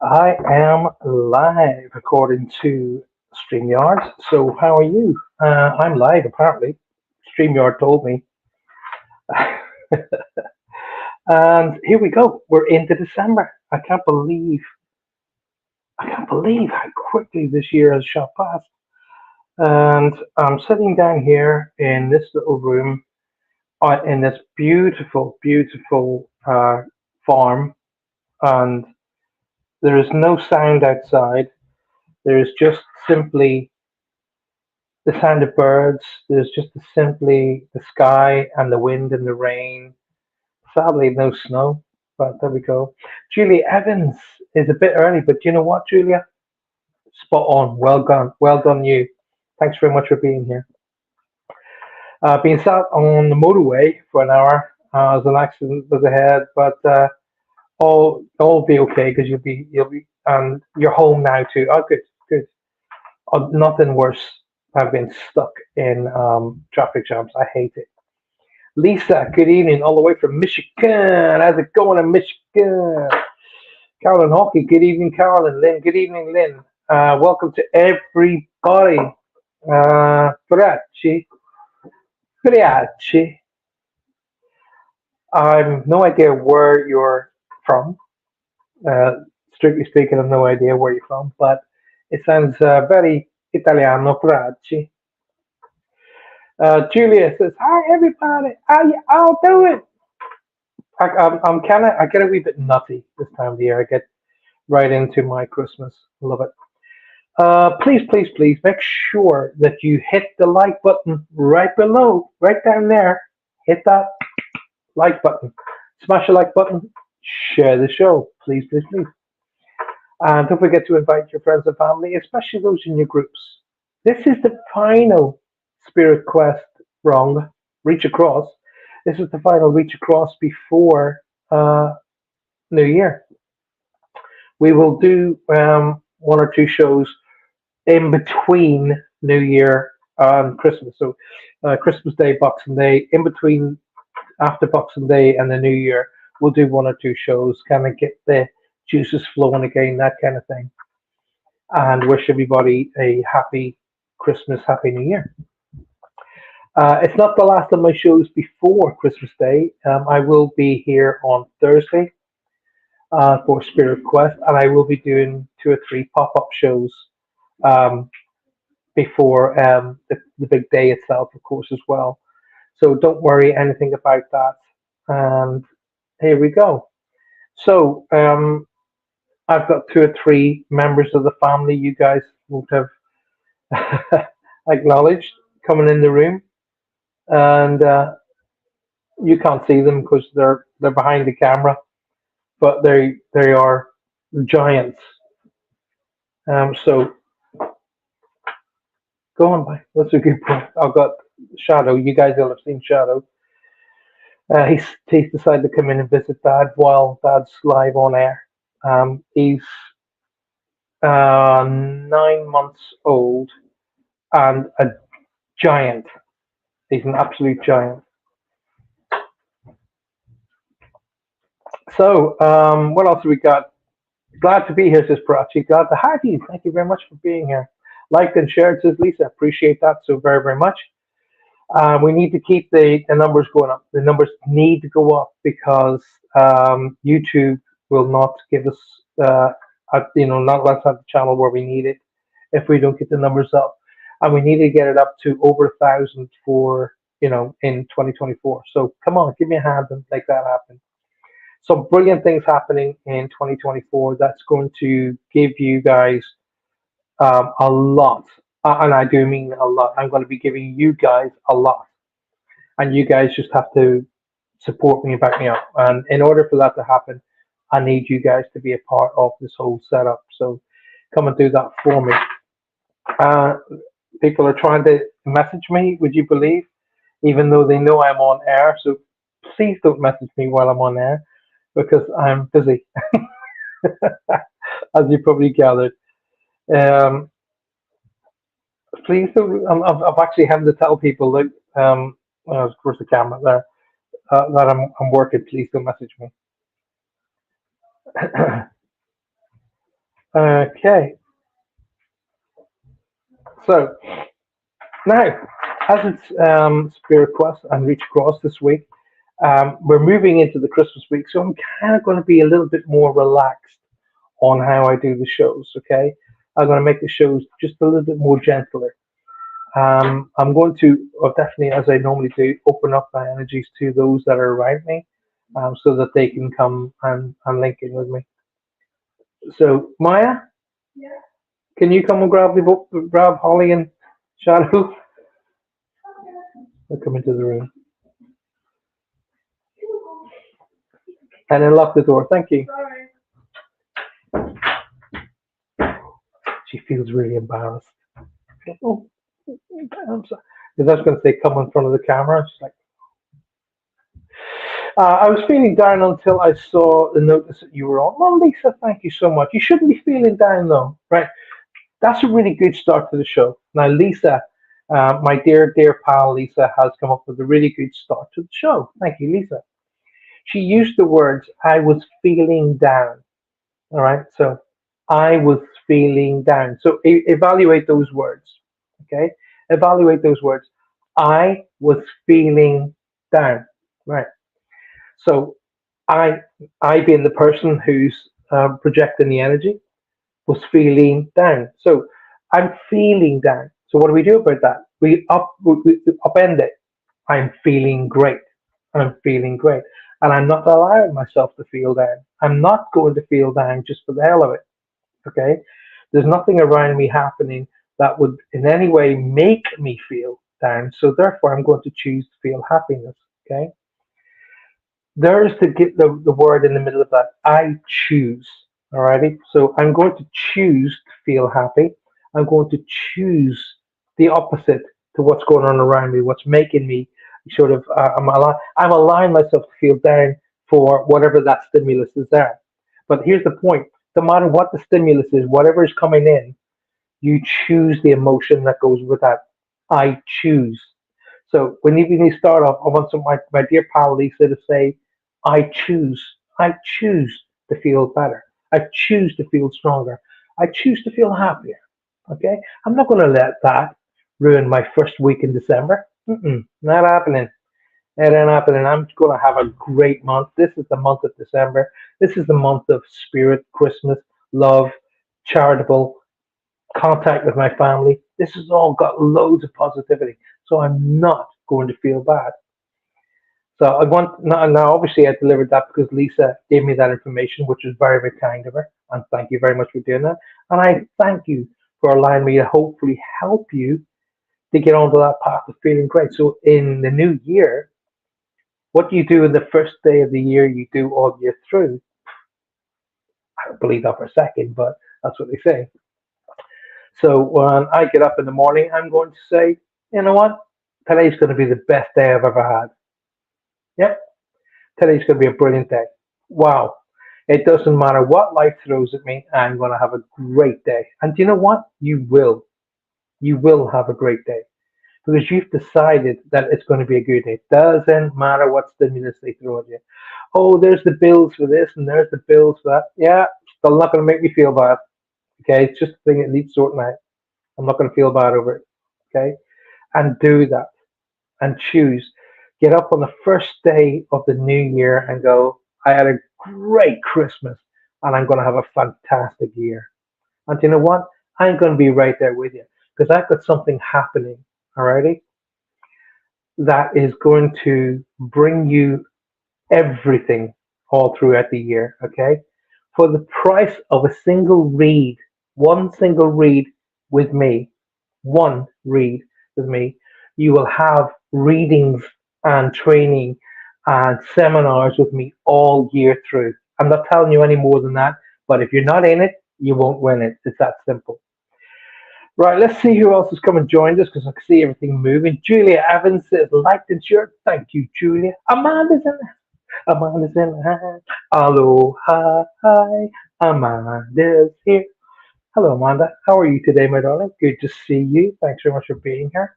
I am live according to StreamYard. So how are you? I'm live apparently. StreamYard told me. And here we go. We're into December. I can't believe how quickly this year has shot past. And I'm sitting down here in this little room in this beautiful, beautiful farm, and there is no sound outside. There is just simply the sound of birds. There's just simply the sky and the wind and the rain. Sadly, no snow, but there we go. Julia Evans is a bit early, but you know what, Julia? Spot on. Well done, you. Thanks very much for being here. Being sat on the motorway for an hour as an accident was ahead, but all be okay because you'll be and you're home now too. Oh, good, good. Nothing worse than being stuck in traffic jams. I hate it. Lisa, good evening, all the way from Michigan. How's it going in Michigan? Carolyn Hockey, good evening, Carolyn. Lynn, good evening, Lynn. Welcome to everybody. Grazie, grazie. I've no idea where you're from. Uh, Strictly speaking, I've no idea where you're from, but it sounds very Italiano, grazie. Julia says, "Hi everybody, how you all doing?" I get a wee bit nutty this time of the year. I get right into my Christmas. Love it. Please, please, please make sure that you hit the like button right below, right down there. Hit that like button. Smash the like button. Share the show. Please, please, please. And don't forget to invite your friends and family, especially those in your groups. This is the final Spirit Quest wrong. Reach across. This is the final reach across before New Year. We will do one or two shows in between New Year and Christmas. So Christmas Day, Boxing Day, in between after Boxing Day and the New Year, we'll do one or two shows, kind of get the juices flowing again, that kind of thing, and wish everybody a happy Christmas, happy New Year. It's not the last of my shows before Christmas Day. I will be here on Thursday for Spirit Quest, and I will be doing two or three pop-up shows um, before the big day itself, of course, as well. So don't worry anything about that. And here we go. So I've got two or three members of the family you guys would have acknowledged coming in the room, and you can't see them because they're behind the camera, but they are giants. So go on by. That's a good point. I've got Shadow. You guys will have seen Shadow. He's decided to come in and visit Dad while Dad's live on air. He's 9 months old and a giant. He's an absolute giant. So, what else have we got? Glad to be here, says Prachi. Glad to have you. Thank you very much for being here. Liked and shared, says Lisa. Appreciate that so very, very much. We need to keep the numbers going up. The numbers need to go up because YouTube will not give us, not let us have the channel where we need it if we don't get the numbers up. And we need to get it up to over 1,000 for, in 2024. So come on, give me a hand and make that happen. Some brilliant things happening in 2024 that's going to give you guys a lot. And I do mean a lot. I'm going to be giving you guys a lot. And you guys just have to support me and back me up. And in order for that to happen, I need you guys to be a part of this whole setup. So come and do that for me. Uh, People are trying to message me, would you believe? Even though they know I'm on air. So please don't message me while I'm on air because I'm busy, as you probably gathered. Um, Please don't. I've actually had to tell people that, of course, the camera there, that I'm working. Please don't message me. Okay, so now, as it's Spirit Quest and Reach Across this week, we're moving into the Christmas week, so I'm kind of going to be a little bit more relaxed on how I do the shows. Okay, I'm going to make the shows just a little bit more gentler. I'm going to definitely, as I normally do, open up my energies to those that are around me, so that they can come and link in with me. So, Maya, can you come and grab the book, grab Holly and Shadow? They'll come into the room and then lock the door. Thank you. She feels really embarrassed. Oh, I'm sorry. Because I was going to say, come in front of the camera. She's like, I was feeling down until I saw the notice that you were on. Well, Lisa, thank you so much. You shouldn't be feeling down though, right? That's a really good start to the show. Now, Lisa, my dear, dear pal Lisa, has come up with a really good start to the show. Thank you, Lisa. She used the words, I was feeling down. All right. So I was feeling down. So evaluate those words. Okay. Evaluate those words. I was feeling down. Right. So I, I being the person who's projecting the energy, was feeling down. So I'm feeling down. So what do we do about that? We upend it. I'm feeling great. I'm feeling great. And I'm not allowing myself to feel down. I'm not going to feel down just for the hell of it. Okay? There's nothing around me happening that would in any way make me feel down. So therefore I'm going to choose to feel happiness. Okay? There's to get the word in the middle of that. I choose. Alrighty. So I'm going to choose to feel happy. I'm going to choose the opposite to what's going on around me, what's making me sort of I'm allowing myself to feel down for whatever that stimulus is there. But here's the point: no matter what the stimulus is, whatever is coming in, you choose the emotion that goes with that. I choose. So when you start off, I want my dear pal Lisa to say, I choose. I choose to feel better. I choose to feel stronger. I choose to feel happier. Okay? I'm not going to let that ruin my first week in December. Not happening. It ain't happening. I'm going to have a great month. This is the month of December. This is the month of spirit, Christmas, love, charitable, contact with my family. This has all got loads of positivity. So I'm not going to feel bad. So I want now. Obviously, I delivered that because Lisa gave me that information, which was very, very kind of her, and thank you very much for doing that. And I thank you for allowing me to hopefully help you to get onto that path of feeling great. So in the new year, what do you do in the first day of the year? You do all year through. I don't believe that for a second, but that's what they say. So when I get up in the morning, I'm going to say, you know what? Today's going to be the best day I've ever had. Yep, today's going to be a brilliant day. Wow. It doesn't matter what life throws at me, I'm going to have a great day. And do you know what? You will. You will have a great day because you've decided that it's going to be a good day. It doesn't matter what stimulus they throw at you. Oh, there's the bills for this and there's the bills for that. Yeah, still not going to make me feel bad. Okay, it's just a thing that needs sorting out. I'm not going to feel bad over it. Okay, and do that and choose. Get up on the first day of the new year and go, I had a great Christmas and I'm going to have a fantastic year. And you know what? I'm going to be right there with you because I've got something happening, alrighty, that is going to bring you everything all throughout the year, okay? For the price of a single read, one single read with me, one read with me, you will have readings and training and seminars with me all year through. I'm not telling you any more than that, but if you're not in it, you won't win it. It's that simple. Right, let's see who else has come and joined us because I can see everything moving. Julia Evans says, liked and shared. Thank you, Julia. Amanda's in Amanda's in the Aloha, hi. Amanda's here. Hello, Amanda. How are you today, my darling? Good to see you. Thanks very much for being here.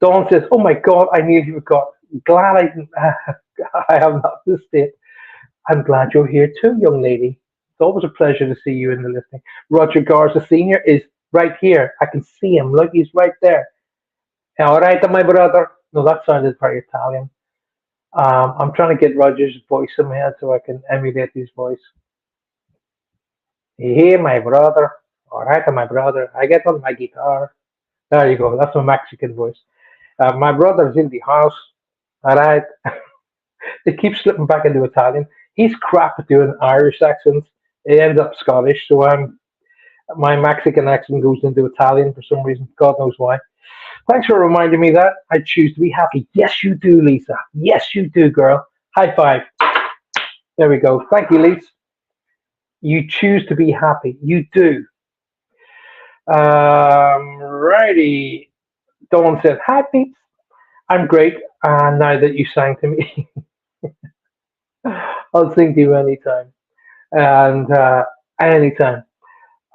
Dawn says, oh my God, I nearly forgot. Glad I, didn't, I have not missed it. I'm glad you're here too, young lady. always a pleasure to see you in the listening. Roger Garza Senior is right here. I can see him. Look, he's right there. All right, my brother. No, that sounded very Italian. I'm trying to get Roger's voice in my head so I can emulate his voice. Hey, my brother. All right, my brother. I get on my guitar. There you go. That's my Mexican voice. My brother's in the house. All right. It keeps slipping back into Italian. He's crap at doing Irish accents. It ends up Scottish. So my Mexican accent goes into Italian for some reason. God knows why. Thanks for reminding me that. I choose to be happy. Yes, you do, Lisa. Yes, you do, girl. High five. There we go. Thank you, Lisa. You choose to be happy. You do. Righty. Dawn said, "Hi, peeps. I'm great. Now that you sang to me, I'll sing to you anytime. And anytime.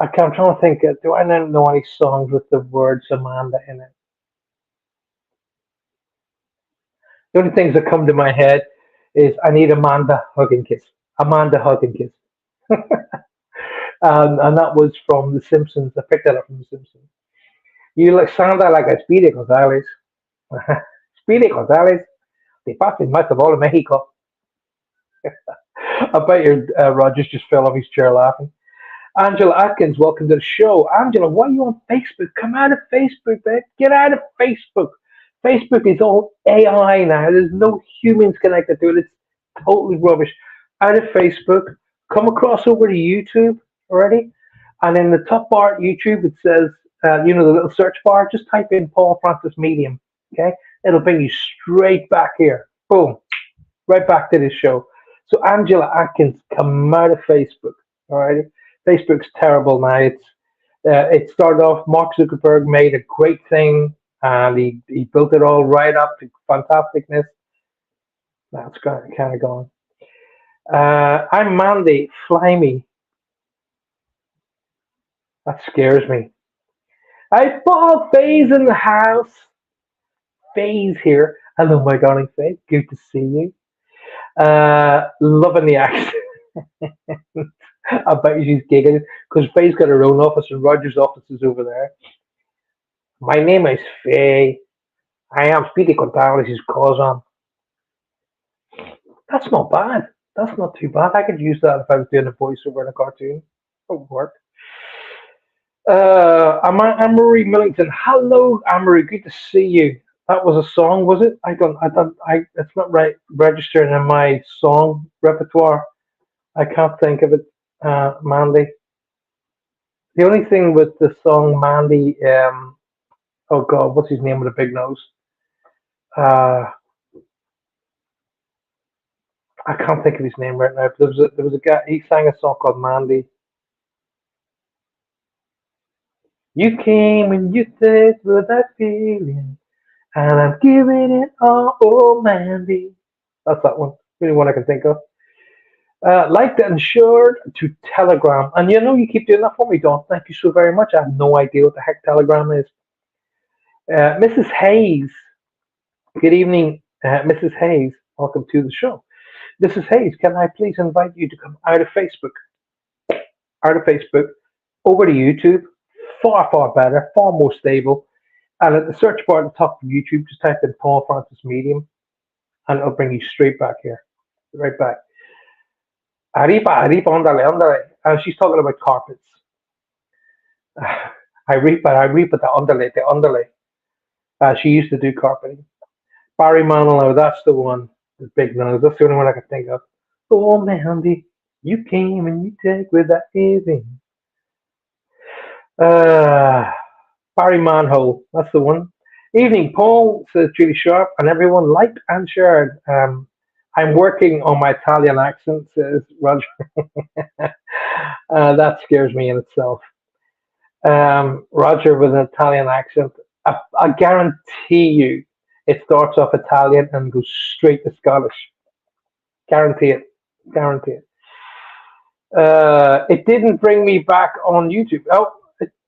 I'm trying to think. Do I know any songs with the words Amanda in it? The only things that come to my head is I need Amanda hug and kiss. Amanda hug and kiss. And that was from The Simpsons. I picked that up from The Simpsons. You like sound like a Speedy Gonzales. Speedy Gonzales, the fastest most of all in Mexico. I bet your Rogers just fell off his chair laughing. Angela Atkins, welcome to the show. Angela, why are you on Facebook? Come out of Facebook, babe. Get out of Facebook. Facebook is all AI now. There's no humans connected to it. It's totally rubbish. Out of Facebook, come across over to YouTube already. And in the top bar at YouTube, it says, the little search bar, just type in Paul Francis Medium. Okay? It'll bring you straight back here. Boom. Right back to this show. So Angela Atkins, come out of Facebook. All right? Facebook's terrible now. It started off, Mark Zuckerberg made a great thing, and he built it all right up to fantasticness. That's kind of gone. I'm Mandy, fly me. That scares me. I bought Faze in the house. Faze here. Hello, my darling Faze. Good to see you. Loving the accent. I bet she's giggling because Faye's got her own office and Roger's office is over there. My name is Faye. I am Speedy Gonzales' cousin. That's not bad. That's not too bad. I could use that if I was doing a voiceover in a cartoon. It would work. Anne-Marie Millington. Hello, Anne-Marie. Good to see you. That was a song, was it? It's not right registering in my song repertoire. I can't think of it. Mandy. The only thing with the song Mandy, oh God, what's his name with a big nose? I can't think of his name right now. But there was a guy. He sang a song called Mandy. You came and you said with that feeling, and I'm giving it all, oh Mandy. That's that one. The only one I can think of. Liked and shared to Telegram. And you keep doing that for me, Don. Thank you so very much. I have no idea what the heck Telegram is. Mrs. Hayes. Good evening, Mrs. Hayes. Welcome to the show. Mrs. Hayes, can I please invite you to come out of Facebook? Out of Facebook, over to YouTube. Far, far better, far more stable. And at the search bar at the top of YouTube, just type in Paul Francis Medium, and it'll bring you straight back here. Right back. Arriba, arriba, andale, andale. She's talking about carpets. Arriba, the andale. She used to do carpeting. Barry Manilow, that's the one. The big nose. That's the only one I can think of. Oh, Mandy, you came and you take with that evening. Barry Manhole, that's the one. Evening, Paul, says Julie Sharp, and everyone liked and shared. I'm working on my Italian accent, says Roger. That scares me in itself. Roger with an Italian accent. I guarantee you it starts off Italian and goes straight to Scottish. Guarantee it. Guarantee it. It didn't bring me back on YouTube. Oh,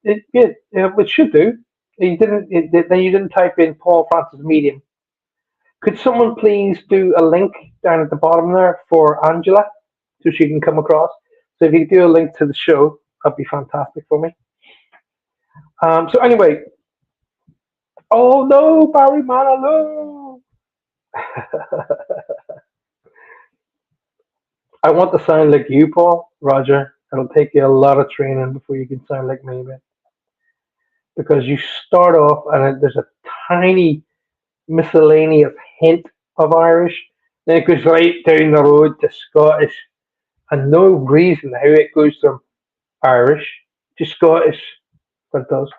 it should do. Then you didn't type in Paul Francis Medium. Could someone please do a link down at the bottom there for Angela so she can come across? So if you could do a link to the show, that'd be fantastic for me. So anyway, oh no, Barry Manilow. I want to sound like you, Paul, Roger. It'll take you a lot of training before you can sound like me, man. Because you start off and there's a tiny miscellaneous hint of Irish, then it goes right down the road to Scottish, and no reason how it goes from Irish to Scottish, but it does.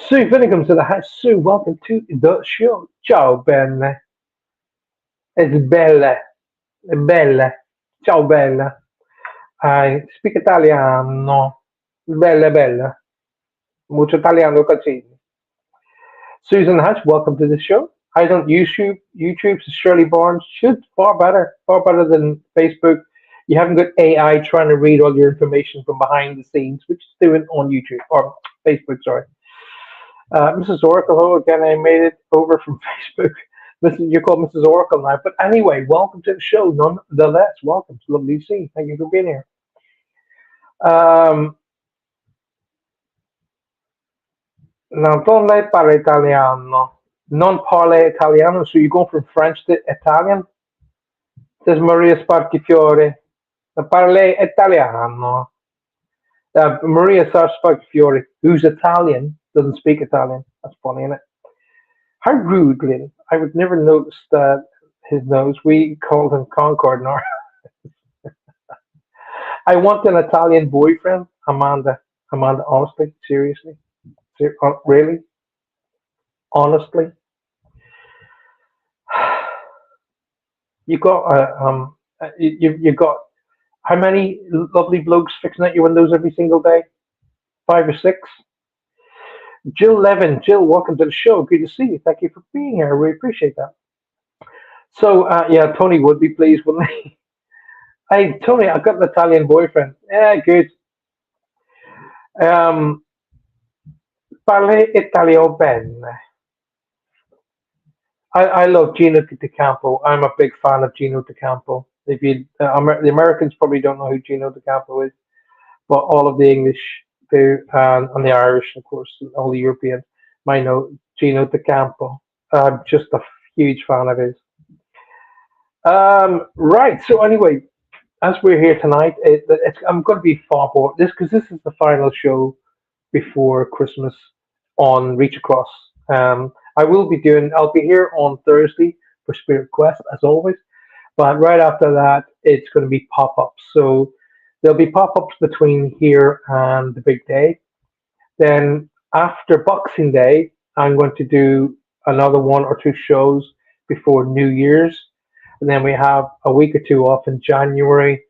Sue Finnegan to the house. Sue, welcome to the show. Ciao, bella. It's bella. Bella. Ciao, bella. I speak Italiano. Bella, bella. Mucho italiano casino. Susan Hatch, welcome to the show. I don't YouTube. YouTube, so Shirley Barnes should far better than Facebook. You haven't got AI trying to read all your information from behind the scenes, which is doing on YouTube or Facebook. Sorry, Mrs. Oracle. Hello again. I made it over from Facebook. You're called Mrs. Oracle now, but anyway, welcome to the show. Nonetheless, welcome. It's lovely to see you. Thank you for being here. Non lei parla italiano. Non parla italiano, so you go from French to Italian? Says Maria Sparchifiore. Parla italiano. Maria Sparchifiore, who's Italian, doesn't speak Italian. That's funny, isn't it? How rude, Lynn. I would never notice that his nose. We called him Concord North. I want an Italian boyfriend, Amanda. Amanda, honestly, seriously, really, honestly. You got you got how many lovely blokes fixing at your windows every single day? 5 or 6. Jill Levin, Jill, welcome to the show. Good to see you. Thank you for being here. I really appreciate that. So yeah, Tony would be pleased, wouldn't he? Hey Tony, I've got an Italian boyfriend. Yeah, good. Um, Parle Italio bene. I love Gino De Campo. I'm a big fan of Gino De Campo. If you the Americans probably don't know who Gino De Campo is, but all of the English do, and the Irish, of course, and all the Europeans might know Gino De Campo. I'm just a huge fan of his. Right. So anyway, as we're here tonight, I'm going to be far more this because this is the final show before Christmas on Reach Across. I'll be here on Thursday for Spirit Quest as always, but right after that, it's going to be pop ups. So there'll be pop ups between here and the big day. Then after Boxing Day, I'm going to do another 1 or 2 shows before New Year's. And then we have a week or two off in January,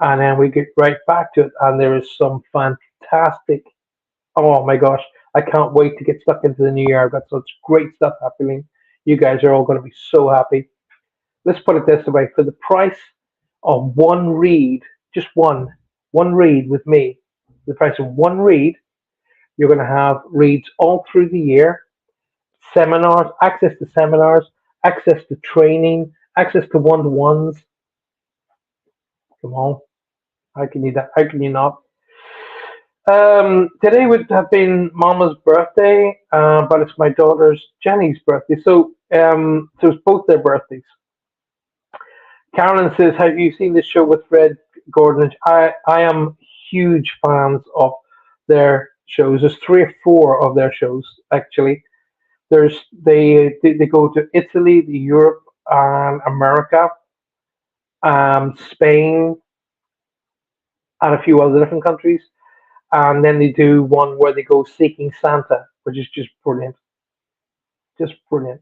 and then we get right back to it. And there is some fantastic, oh my gosh, I can't wait to get stuck into the new year. I've got such great stuff happening. You guys are all going to be so happy. Let's put it this way: for the price of one read, just one read with me, the price of one read, you're going to have reads all through the year, seminars, access to training, access to one-to-ones. Come on, how can you that? How can you not? Today would have been Mama's birthday, but it's my daughter's Jenny's birthday, so it's both their birthdays. Carolyn says, "Have you seen this show with Fred Gordon?" I am huge fans of their shows. There's 3 or 4 of their shows actually. They go to Italy, Europe, and America, Spain, and a few other different countries. And then they do one where they go seeking Santa, which is just brilliant. Just brilliant.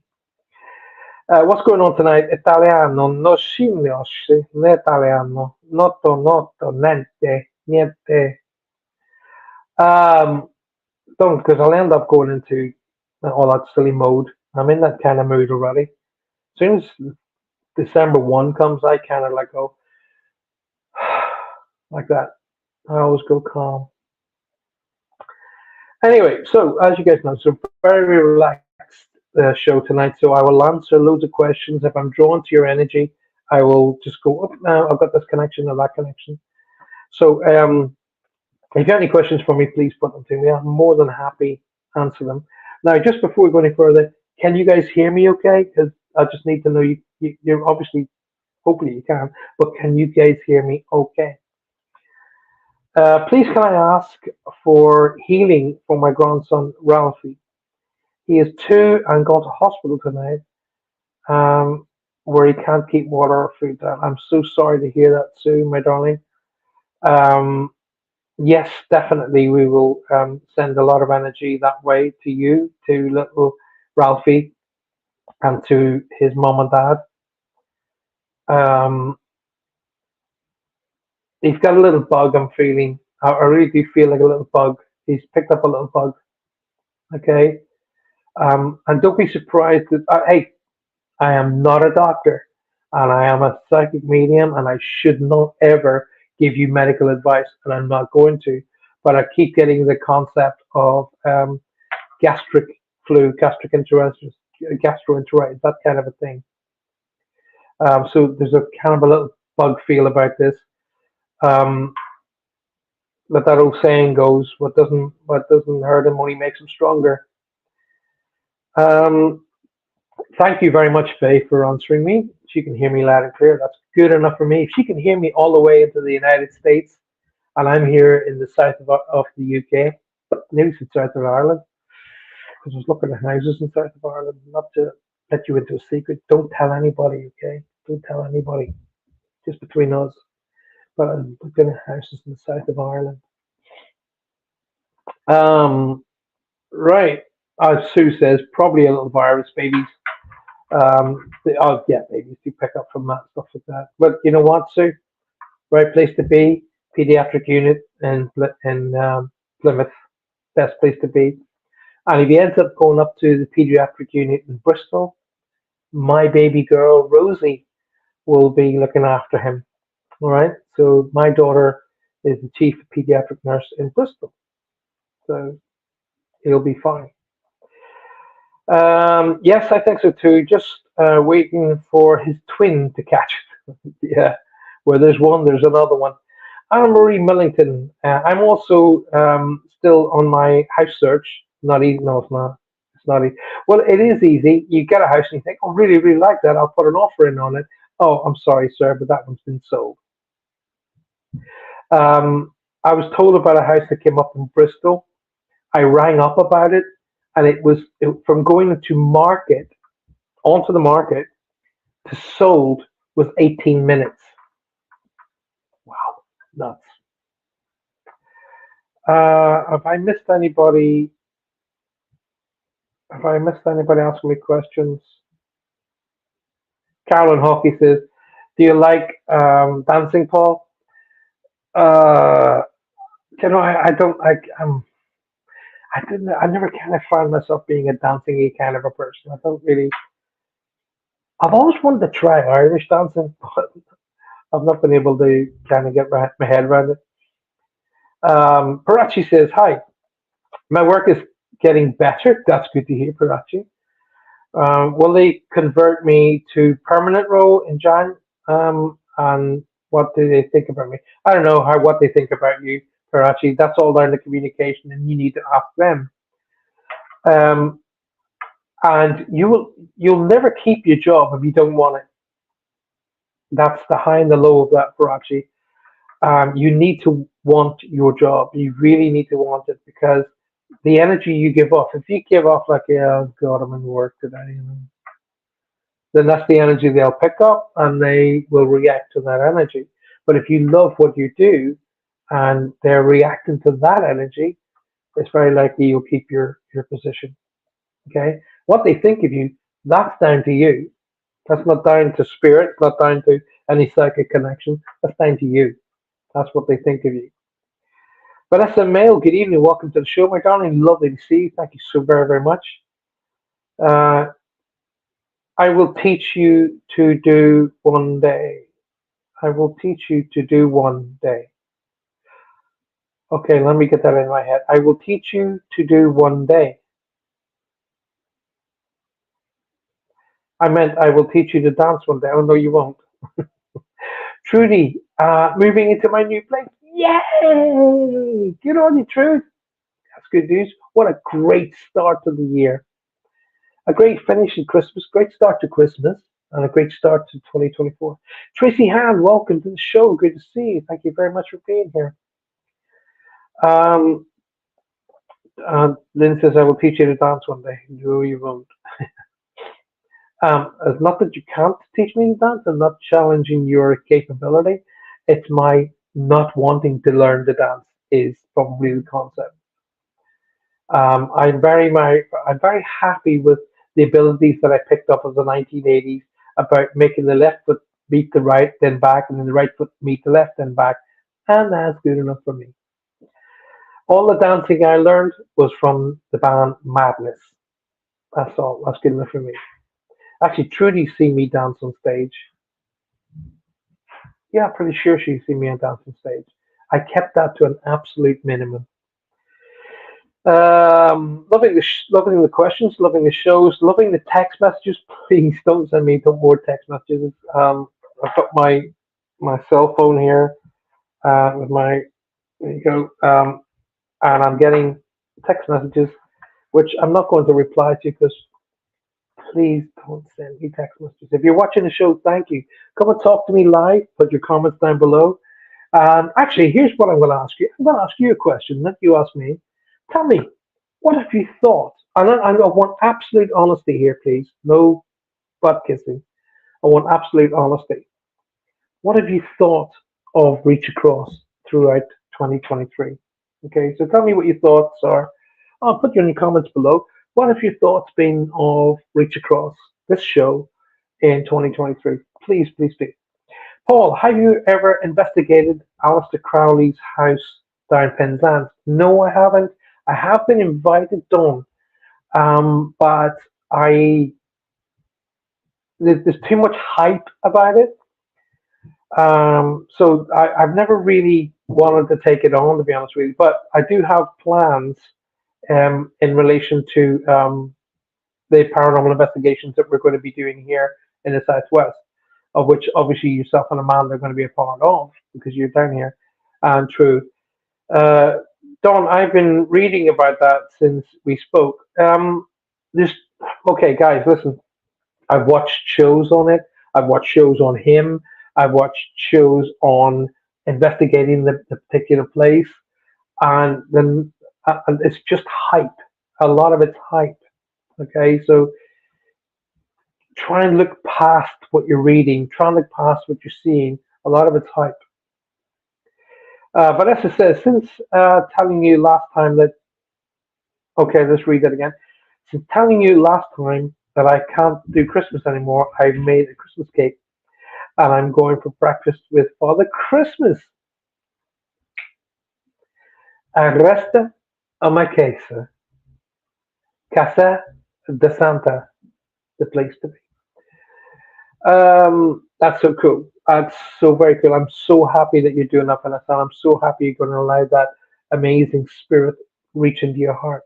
What's going on tonight? Italiano, no signor, ne italiano, noto, niente. Um, don't, because I'll end up going into all that silly mode. I'm in that kind of mood already. As soon as December 1 comes, I kind of like go like that. I always go calm. Anyway, so as you guys know, so very relaxed show tonight. So I will answer loads of questions. If I'm drawn to your energy, I will just go up now. I've got this connection or that connection. So if you have any questions for me, please put them to me. I'm more than happy to answer them. Now, just before we go any further, can you guys hear me okay? Because I just need to know you're obviously, hopefully you can, but can you guys hear me okay? Please, can I ask for healing for my grandson, Ralphie? He is 2 and gone to hospital tonight, um, where he can't keep water or food down. I'm so sorry to hear that, Sue, my darling. Um, yes, definitely, we will send a lot of energy that way to you, to little Ralphie, and to his mom and dad. Um, he's got a little bug, I'm feeling. I really do feel like a little bug. He's picked up a little bug, okay? And don't be surprised that, hey, I am not a doctor and I am a psychic medium and I should not ever give you medical advice and I'm not going to. But I keep getting the concept of gastric flu, gastroenteritis, that kind of a thing. So there's a kind of a little bug feel about this. Um, but that old saying goes, what doesn't hurt him only makes him stronger. Um, Thank you very much, Faye, for answering me. She can hear me loud and clear. That's good enough for me. If she can hear me all the way into the United States, and I'm here in the south of the UK, maybe it's the south of Ireland, because I was looking at houses in south of Ireland. Not to let you into a secret. Don't tell anybody, okay? Don't tell anybody. Just between us. But I'm looking at houses in the south of Ireland. Um, right. As Sue says, probably a little virus, babies. Oh yeah, babies do pick up from that stuff like that. But you know what, Sue? Right place to be. Pediatric unit in Plymouth, best place to be. And if he ends up going up to the pediatric unit in Bristol, my baby girl Rosie will be looking after him. All right. So my daughter is the chief pediatric nurse in Bristol, so he'll be fine. Yes, I think so too. Just waiting for his twin to catch it. Yeah, where there's one, there's another one. Anna Marie Millington. I'm also still on my house search. Not easy. No, it's not. It's not easy. Well, it is easy. You get a house and you think, oh, really, really like that. I'll put an offer in on it. Oh, I'm sorry, sir, but that one's been sold. Um, I was told about a house that came up in Bristol. I rang up about it, and from going into market onto the market to sold was 18 minutes. Wow, nuts. Have I missed anybody? Have I missed anybody asking me questions? Carolyn Hockey says, "Do you like dancing, Paul?" Uh, I don't. I didn't. I never kind of found myself being a dancing kind of a person. I don't really. I've always wanted to try Irish dancing, but I've not been able to kind of get my head around it. Parachi says, "Hi, my work is getting better. That's good to hear, Parachi. Will they convert me to permanent role in Jan? And what do they think about me? I don't know what they think about you, Parachi. That's all down to communication, and you need to ask them. Um, and you'll never keep your job if you don't want it. That's the high and the low of that, Parachi. You need to want your job. You really need to want it because the energy you give off, if you give off like, yeah, oh God, I'm in work today, then that's the energy they'll pick up and they will react to that energy. But if you love what you do and they're reacting to that energy, it's very likely you'll keep your position. Okay? What they think of you, that's down to you. That's not down to spirit, it's not down to any psychic connection. That's down to you. That's what they think of you. Vanessa Mail, good evening. Welcome to the show, my darling. Lovely to see you. Thank you so very, very much. Uh, I will teach you to do one day. I will teach you to do one day. Okay, let me get that in my head. I will teach you to do one day. I meant I will teach you to dance one day. Oh, no, you won't. Trudy, moving into my new place. Yay! Good on you, Truth. That's good news. What a great start to the year. A great finish in Christmas, great start to Christmas, and a great start to 2024. Tracy Han, welcome to the show. Good to see you. Thank you very much for being here. Um, Lynn says, I will teach you to dance one day. No, you won't. It's not that you can't teach me to dance. I'm not challenging your capability. It's my not wanting to learn the dance is probably the concept. I'm very happy with the abilities that I picked up of the 1980s about making the left foot meet the right, then back, and then the right foot meet the left, then back, and that's good enough for me. All the dancing I learned was from the band Madness. That's all. That's good enough for me. Actually, Trudy's seen me dance on stage. Yeah, pretty sure she's seen me on dance on stage. I kept that to an absolute minimum. Loving the questions, loving the shows, loving the text messages. Please don't send me no more text messages. I've got my cell phone here with my there you go, and I'm getting text messages, which I'm not going to reply to because please don't send me text messages. If you're watching the show, thank you. Come and talk to me live. Put your comments down below. Actually, here's what I'm going to ask you. I'm going to ask you a question that you ask me. Tell me, what have you thought? And I want absolute honesty here, please. No butt kissing. I want absolute honesty. What have you thought of Reach Across throughout 2023? Okay, so tell me what your thoughts are. I'll put you in the comments below. What have your thoughts been of Reach Across, this show in 2023? Please, please, please. Paul, have you ever investigated Aleister Crowley's house down Penzance? No, I haven't. I have been invited down, but I there's too much hype about it. I've never really wanted to take it on, to be honest with you. But I do have plans in relation to the paranormal investigations that we're going to be doing here in the Southwest, of which obviously yourself and Amanda are going to be a part of because you're down here. And true. Uh, Don, I've been reading about that since we spoke. This, okay, guys, listen. I've watched shows on it. I've watched shows on him. I've watched shows on investigating the particular place, and then and it's just hype. A lot of it's hype. Okay, so try and look past what you're reading. Try and look past what you're seeing. A lot of it's hype. Vanessa says, since telling you last time that, okay, let's read that again. Since telling you last time that I can't do Christmas anymore, I've made a Christmas cake and I'm going for breakfast with Father Christmas. Resta a my casa. Casa de Santa, the place to be. That's so cool. That's so very cool. I'm so happy that you're doing that, Vanessa. I'm so happy you're going to allow that amazing spirit reach into your heart.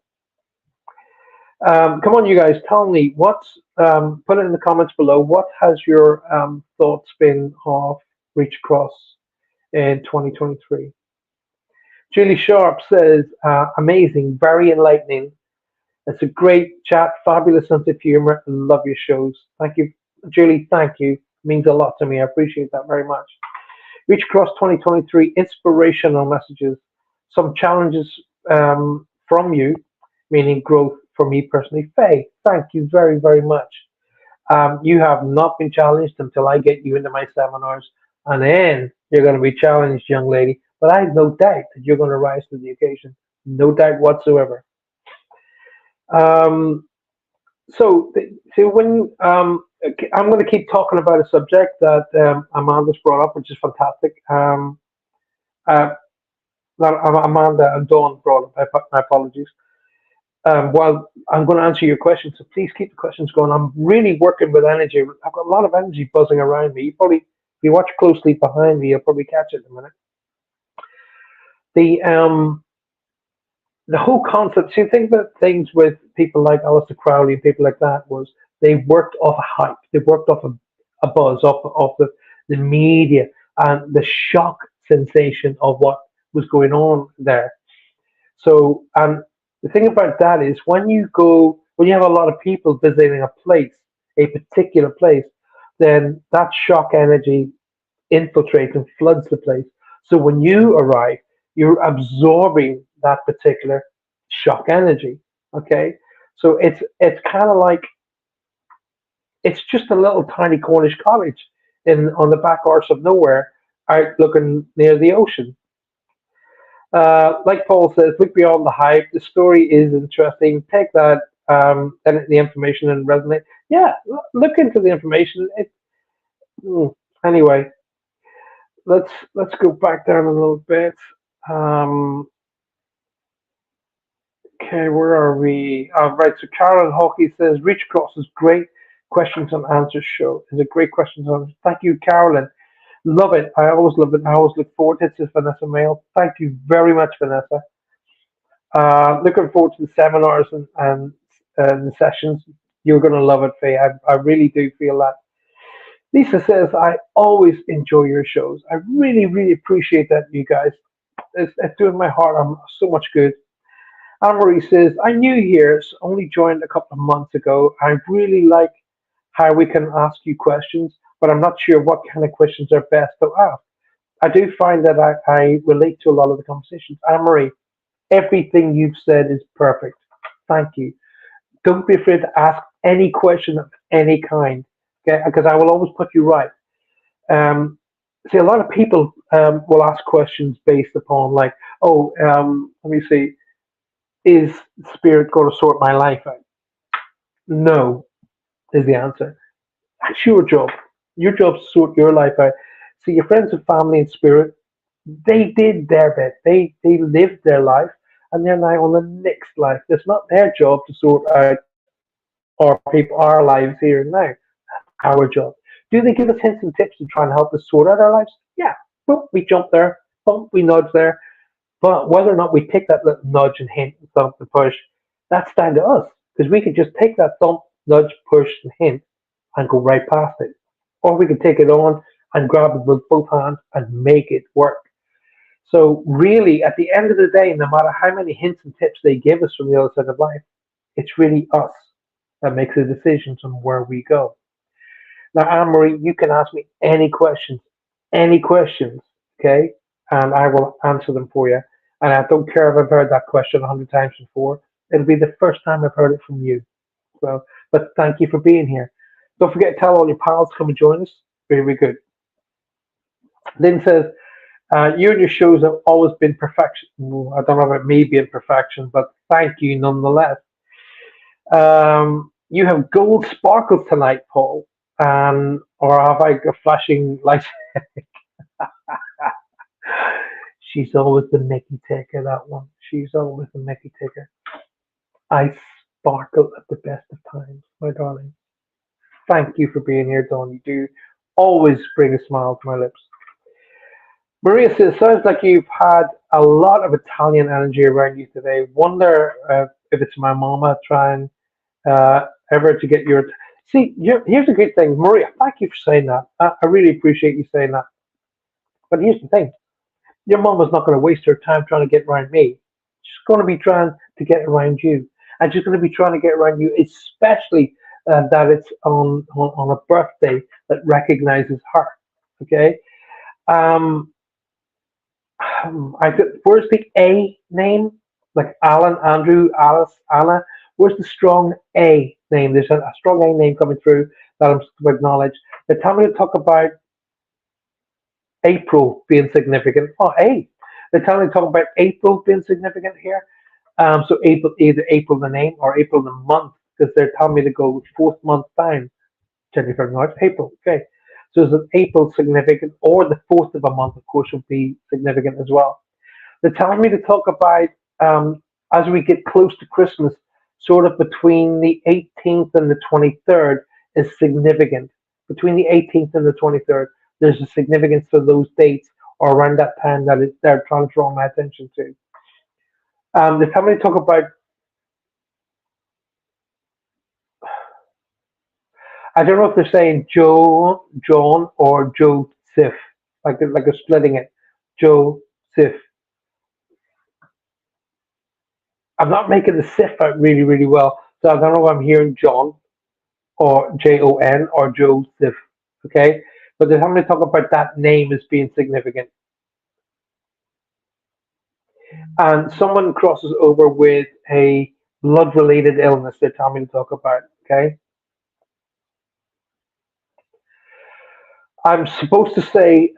Come on, you guys, tell me what's put it in the comments below. What has your thoughts been of Reach Across in 2023? Julie Sharp says, amazing, very enlightening. It's a great chat, fabulous sense of humor. Love your shows. Thank you, Julie. Thank you. It means a lot to me. I appreciate that very much. Reach Across 2023 inspirational messages. Some challenges from you, meaning growth for me personally. Faye, thank you very, very much. You have not been challenged until I get you into my seminars, and then you're going to be challenged, young lady. But I have no doubt that you're going to rise to the occasion. No doubt whatsoever. Um, so when I'm going to keep talking about a subject that Amanda's brought up, which is fantastic. Uh, Amanda and Dawn brought up. My apologies. Well, I'm going to answer your questions, so please keep the questions going. I'm really working with energy. I've got a lot of energy buzzing around me. If you watch closely behind me, you'll probably catch it in a minute. The whole concept. See, think about things with people like Aleister Crowley and people like that was they worked off a hype. They worked off a buzz, off the media and the shock sensation of what was going on there. So, the thing about that is when you have a lot of people visiting a particular place, then that shock energy infiltrates and floods the place. So when you arrive, you're absorbing that particular shock energy. Okay, so it's kind of like it's just a little tiny Cornish cottage in on the back arse of nowhere, out looking near the ocean. Like Paul says, look beyond the hype. The story is interesting. Take that and the information and resonate. Yeah, look into the information. Mm, anyway, let's go back down a little bit. Um, okay, where are we? Right. So Carolyn Hockey says, "Reach Across is great questions and answers show. It's a great questions and answers. Thank you, Carolyn. Love it. I always love it. I always look forward to it." Says Vanessa Mail. Thank you very much, Vanessa. Looking forward to the seminars and the sessions. You're going to love it, Faye. I really do feel that. Lisa says, I always enjoy your shows. I really, really appreciate that, you guys. It's doing my heart so much good. Anne Marie says, I'm new here, so only joined a couple of months ago. I really like how we can ask you questions, but I'm not sure what kind of questions are best to ask. I do find that I relate to a lot of the conversations. Anne Marie, everything you've said is perfect. Thank you. Don't be afraid to ask any question of any kind, okay? Because I will always put you right. Um, See, a lot of people will ask questions based upon like, oh, let me see, is spirit going to sort my life out? No, is the answer. That's your job. Your job is to sort your life out. See, your friends and family and spirit, they did their bit. They lived their life, and they're now on the next life. It's not their job to sort out our lives here and now. Our job. Do they give us hints and tips to try and help us sort out our lives? Yeah. Boom, we jump there. Boom, we nudge there. But whether or not we take that little nudge and hint and thump and push, that's down to us. Because we could just take that thump, nudge, push, and hint and go right past it. Or we could take it on and grab it with both hands and make it work. So really, at the end of the day, no matter how many hints and tips they give us from the other side of life, it's really us that makes the decisions on where we go. Now, Anne Marie, you can ask me any questions, okay? And I will answer them for you. And I don't care if I've heard that question 100 times before. It'll be the first time I've heard it from you. So, but thank you for being here. Don't forget to tell all your pals to come and join us. Very, very good. Lynn says, you and your shows have always been perfection. Well, I don't know about me being perfection, but thank you nonetheless. You have gold sparkles tonight, Paul. Or have I got flashing lights? She's always the Mickey taker, that one. She's always the Mickey taker. I sparkle at the best of times, my darling. Thank you for being here, Dawn. You do always bring a smile to my lips. Maria says, sounds like you've had a lot of Italian energy around you today. Wonder if it's my mama trying ever to get your. See, here's a good thing, Maria. Thank you for saying that. I really appreciate you saying that. But here's the thing: your mama's not going to waste her time trying to get around me. She's going to be trying to get around you, and she's going to be trying to get around you, especially that it's on a birthday that recognizes her. Okay. Um, where's the A name? Like Alan, Andrew, Alice, Anna. Where's the strong A name? There's a strong A name coming through that I'm supposed to acknowledge. The time we talk about April being significant. Oh, A. The time we talk about April being significant here. So April, either April the name or April the month, because they're telling me to go fourth month down. January, February, March, April. Okay. So is it April significant, or the fourth of a month, of course, will be significant as well. They're telling me to talk about as we get close to Christmas, sort of between the 18th and the 23rd is significant. Between the 18th and the 23rd, there's a significance for those dates or around that time that they're trying to draw my attention to. They're telling me to talk about. I don't know if they're saying Joe, John, or Joseph, like they're splitting it. Joseph. I'm not making the SIF out really, really well. So I don't know if I'm hearing John or Jon or Joseph. Okay, but they're having to talk about that name as being significant. And someone crosses over with a blood-related illness. They tell me to talk about. Okay, I'm supposed to say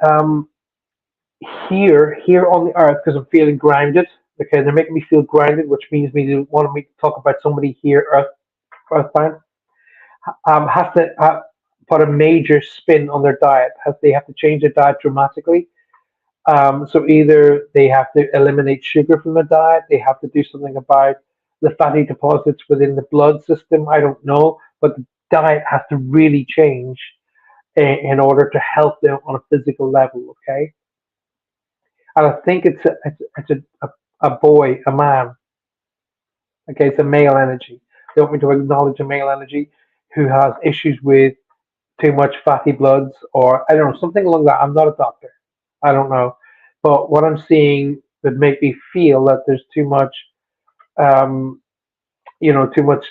here on the earth because I'm feeling grounded. Okay, they're making me feel grounded, which means me to want me to talk about somebody here earthbound. Has to put a major spin on their diet. They have to change their diet dramatically. So either they have to eliminate sugar from the diet, they have to do something about the fatty deposits within the blood system. I don't know, but the diet has to really change in order to help them on a physical level. Okay, and I think it's a boy, a man. Okay, it's a male energy. They want me to acknowledge a male energy who has issues with too much fatty bloods or I don't know, something along that. I'm not a doctor. I don't know. But what I'm seeing would make me feel that there's too much, um, too much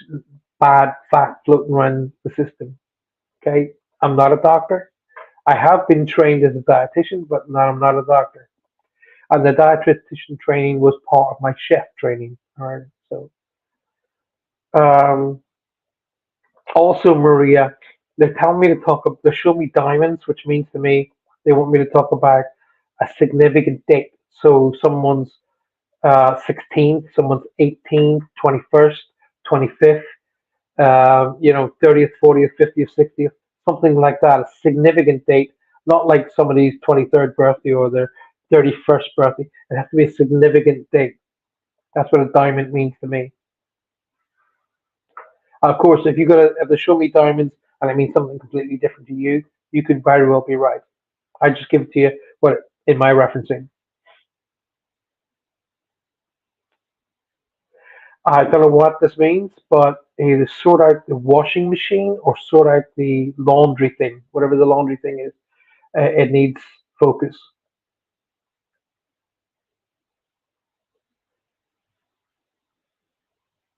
bad fat floating around the system. Okay. I'm not a doctor. I have been trained as a dietitian, but no, I'm not a doctor. And the dietitian training was part of my chef training. All right. So, um, also, Maria, they tell me to they show me diamonds, which means to me they want me to talk about a significant date. So someone's 16th, someone's 18th, 21st, 25th, 30th, 40th, 50th, 60th, something like that, a significant date, not like somebody's 23rd birthday or their 31st birthday. It has to be a significant date. That's what a diamond means to me. Of course, if they show me diamonds and it means something completely different to you, you could very well be right. I just give it to you what in my referencing. I don't know what this means, but either sort out the washing machine or sort out the laundry thing, whatever the laundry thing is. It needs focus.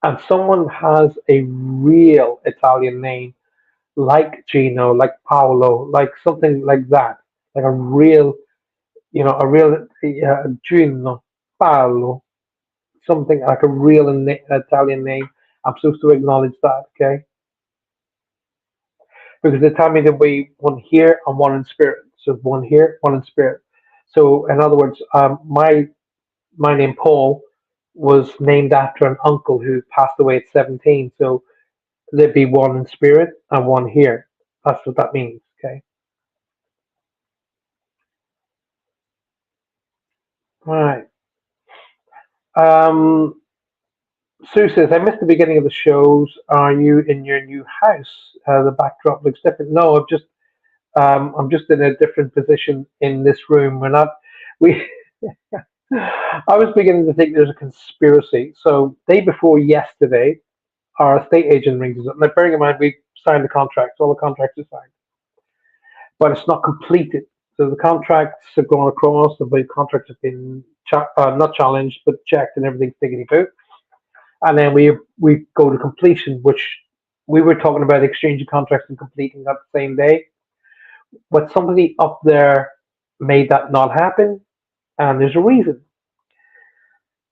And someone has a real Italian name, like Gino, like Paolo, like something like that, like a real Gino, Paolo, something like a real Italian name. I'm supposed to acknowledge that, okay? Because they tell me that we one here and one in spirit. So one here, one in spirit. So in other words, my name Paul was named after an uncle who passed away at 17. So there'd be one in spirit and one here. That's what that means. Okay. All right. Um, Sue says, I missed the beginning of the shows. Are you in your new house? The backdrop looks different. No, I'm just in a different position in this room. We're not, we, I was beginning to think there's a conspiracy. So day before yesterday, our estate agent rings us up. Now, bearing in mind, we signed the contracts. All the contracts are signed, but it's not completed. So the contracts have gone across. The contracts have been not challenged, but checked, and everything's taken about. And then we go to completion, which we were talking about exchanging contracts and completing that same day. But somebody up there made that not happen, and there's a reason.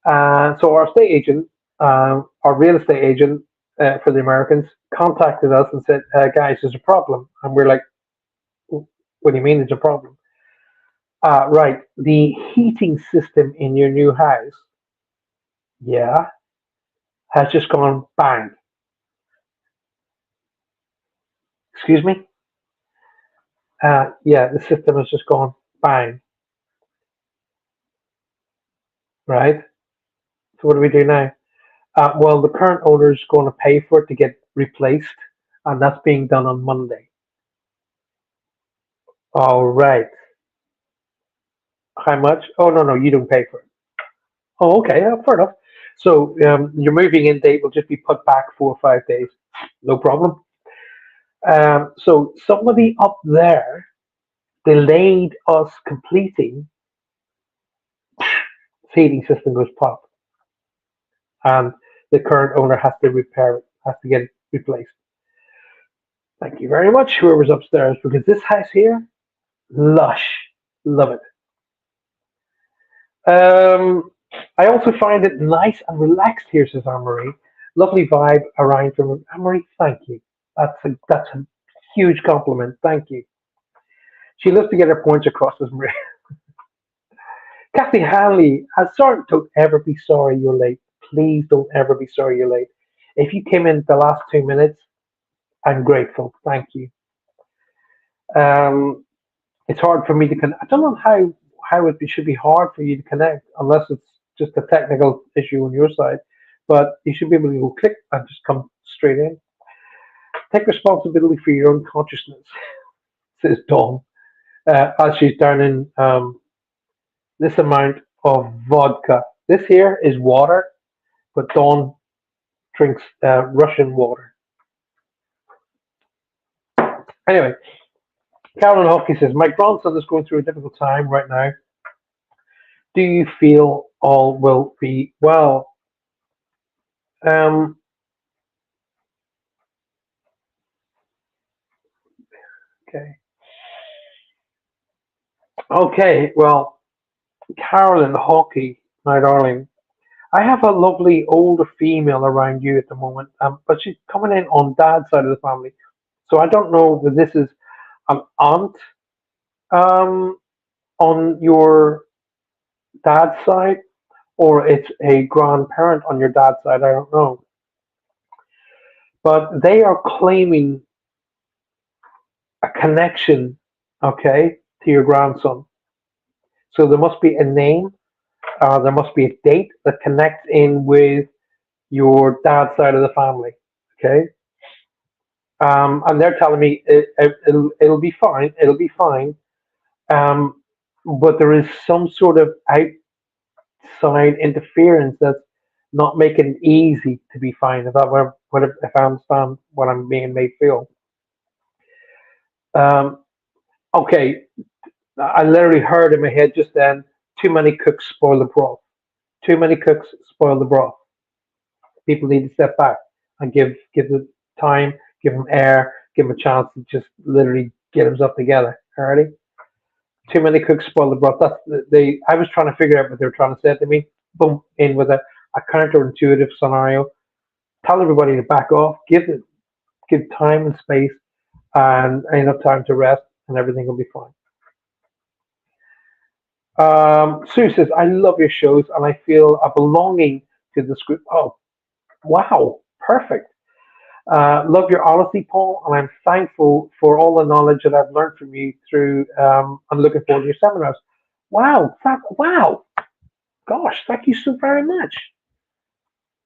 So our estate agent, our real estate agent for the Americans, contacted us and said, "Guys, there's a problem." And we're like, "What do you mean there's a problem?" Right, the heating system in your new house, yeah, has just gone bang. Excuse me? Yeah, the system has just gone bang, right? So what do we do now? Well, the current owner is going to pay for it to get replaced, and that's being done on Monday. All right. How much? Oh, no, no, you don't pay for it. Oh, okay, fair enough. So your moving in date will just be put back 4 or 5 days. No problem. So somebody up there delayed us completing, heating system goes pop. and the current owner has to repair it, has to get it replaced. Thank you very much, whoever's upstairs, because this house here, lush, love it. I also find it nice and relaxed here, says Anne Marie. Lovely vibe around from Anne Marie. Thank you. That's a huge compliment. Thank you. She loves to get her points across, as Marie. Kathy Hanley, sorry, don't ever be sorry you're late. Please don't ever be sorry you're late. If you came in the last 2 minutes, I'm grateful. Thank you. Um, it's hard for me to connect. I don't know how should be hard for you to connect unless it's just a technical issue on your side. But you should be able to go click and just come straight in. Take responsibility for your own consciousness, says Dawn, as she's downing this amount of vodka. This here is water, but Dawn drinks Russian water. Anyway, Carolyn Hockey says, my grandson is going through a difficult time right now. Do you feel all will be well? Um, okay. Okay, well, Carolyn Hockey, my darling, I have a lovely older female around you at the moment, but she's coming in on dad's side of the family. So I don't know if this is an aunt um, on your dad's side or it's a grandparent on your dad's side. I don't know. But they are claiming a connection, okay, to your grandson. So there must be a name, there must be a date that connects in with your dad's side of the family, okay? And they're telling me it'll be fine, it'll be fine. Um, but there is some sort of outside interference that's not making it easy to be fine. If I understand what I'm being made feel. Um, okay, I literally heard in my head just then, too many cooks spoil the broth. Too many cooks spoil the broth. People need to step back and give the time, give them air, give them a chance to just literally get themselves together. Alrighty? Too many cooks spoil the broth. I was trying to figure out what they were trying to say to me. Boom, in with a counterintuitive scenario. Tell everybody to back off, give time and space and enough time to rest and everything will be fine. Sue says, I love your shows and I feel a belonging to this group. Oh, wow, perfect. Love your honesty, Paul, and I'm thankful for all the knowledge that I've learned from you through. I'm looking forward to your seminars. Wow, wow, gosh, thank you so very much.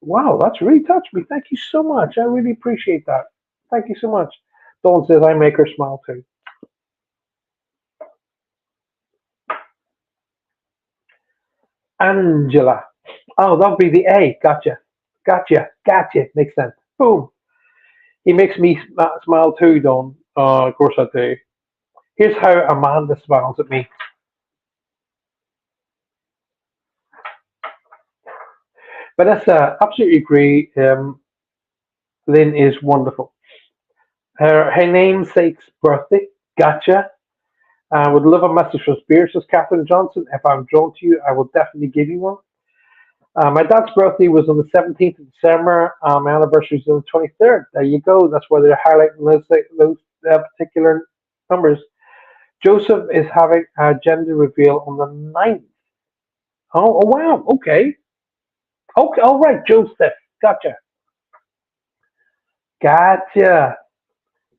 Wow, that's really touched me. Thank you so much. I really appreciate that. Thank you so much. Dawn says, I make her smile too. Angela. Oh, that'll be the A. Gotcha. Gotcha. Makes sense. Boom. He makes me smile too, Don. Of course I do. Here's how Amanda smiles at me. Vanessa, absolutely agree. Lynn is wonderful. Her namesake's birthday. Gotcha. I would love a message from Spears, says Catherine Johnson. If I'm drawn to you, I will definitely give you one. My dad's birthday was on the 17th of December. My anniversary is on the 23rd. There you go. That's why they're highlighting those particular numbers. Joseph is having a gender reveal on the 9th. Oh wow. Okay. Okay. All right, Joseph. Gotcha. Gotcha.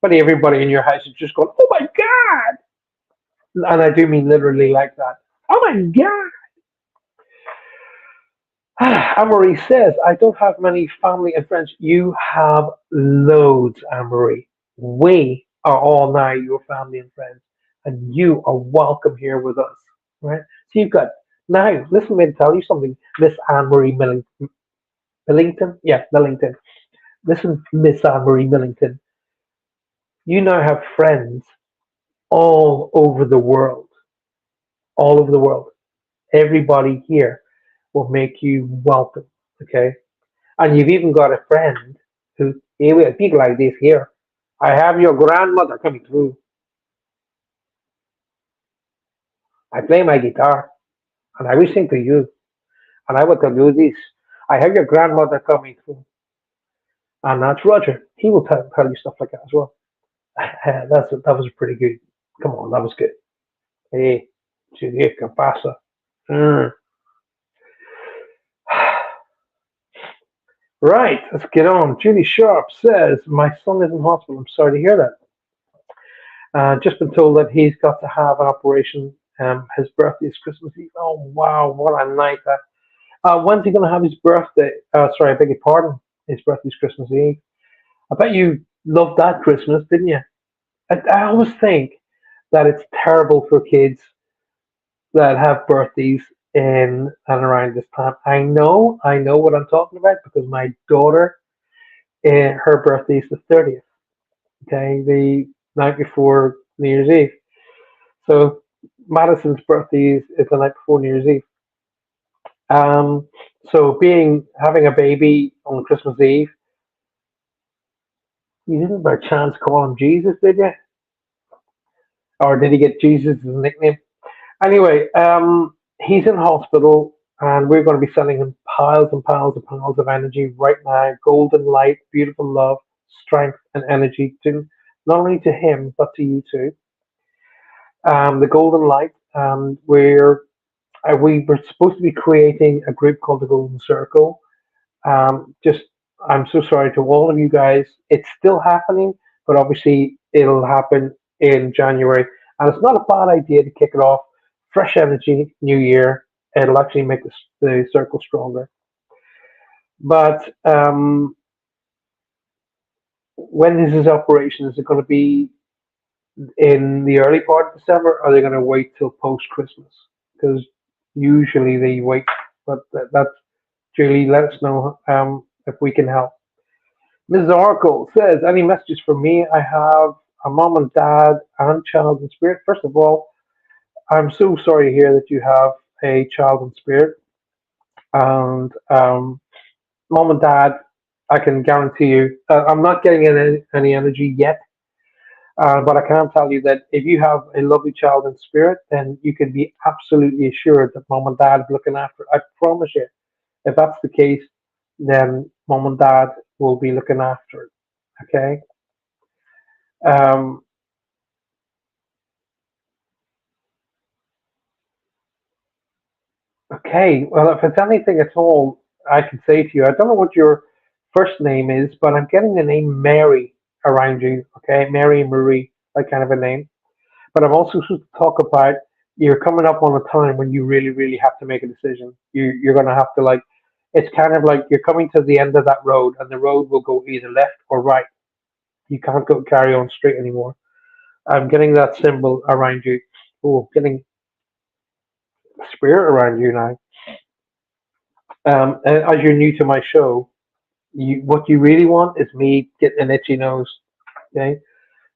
But everybody in your house is just going, oh my God. And I do mean literally like that. Oh my God. Anne-Marie says, I don't have many family and friends. You have loads, Anne-Marie. We are all now your family and friends, and you are welcome here with us, right? So you've got, now, listen to me tell you something, Miss Anne-Marie Millington? Yeah, Millington. Listen, Miss Anne-Marie Millington. You now have friends all over the world, all over the world. Everybody here will make you welcome, okay? And you've even got a friend who, he will speak like this here. I have your grandmother coming through. I play my guitar and I will sing to you. And I will tell you this. I have your grandmother coming through. And that's Roger. He will tell you stuff like that as well. That was pretty good. Come on, that was good. Hey, Julia, ¿qué pasa? Mm. Right, let's get on. Julie Sharp says, my son is in hospital. I'm sorry to hear that. Just been told that he's got to have an operation. His birthday is Christmas Eve. Oh, wow, what a night. When's he going to have his birthday? Sorry, I beg your pardon. His birthday's Christmas Eve. I bet you loved that Christmas, didn't you? I always think that it's terrible for kids that have birthdays in and around this time. I know what I'm talking about because my daughter, her birthday is the 30th, okay, the night before New Year's Eve. So Madison's birthday is the night before New Year's Eve. Um, so having a baby on Christmas Eve, you didn't by chance call him Jesus, did you? Or did he get Jesus as a nickname? Anyway, he's in hospital, and we're going to be sending him piles and piles and piles of energy right now. Golden light, beautiful love, strength, and energy to not only to him but to you too. The golden light, we were supposed to be creating a group called the Golden Circle. Just I'm so sorry to all of you guys. It's still happening, but obviously it'll happen in January, and it's not a bad idea to kick it off. Fresh energy, new year. It'll actually make the circle stronger. But when is this operation? Is it going to be in the early part of December, or are they going to wait till post Christmas? Because usually they wait. But that's Julie. Let us know if we can help. Mrs. Oracle says, any messages for me? I have a mom and dad and child in spirit. First of all, I'm so sorry to hear that you have a child in spirit. And mom and dad, I can guarantee you, I'm not getting any energy yet. But I can tell you that if you have a lovely child in spirit, then you can be absolutely assured that mom and dad is looking after it. I promise you, if that's the case, then mom and dad will be looking after it. Okay. Um, okay. Well, if it's anything at all, I can say to you, I don't know what your first name is, but I'm getting the name Mary around you. Okay, Mary Marie, that kind of a name. But I'm also supposed to talk about you're coming up on a time when you really, really have to make a decision. You're going to have to like, it's kind of like you're coming to the end of that road, and the road will go either left or right. You can't go carry on straight anymore. I'm getting that symbol around you. Oh, getting spirit around you now. And as you're new to my show, what you really want is me getting an itchy nose. Okay,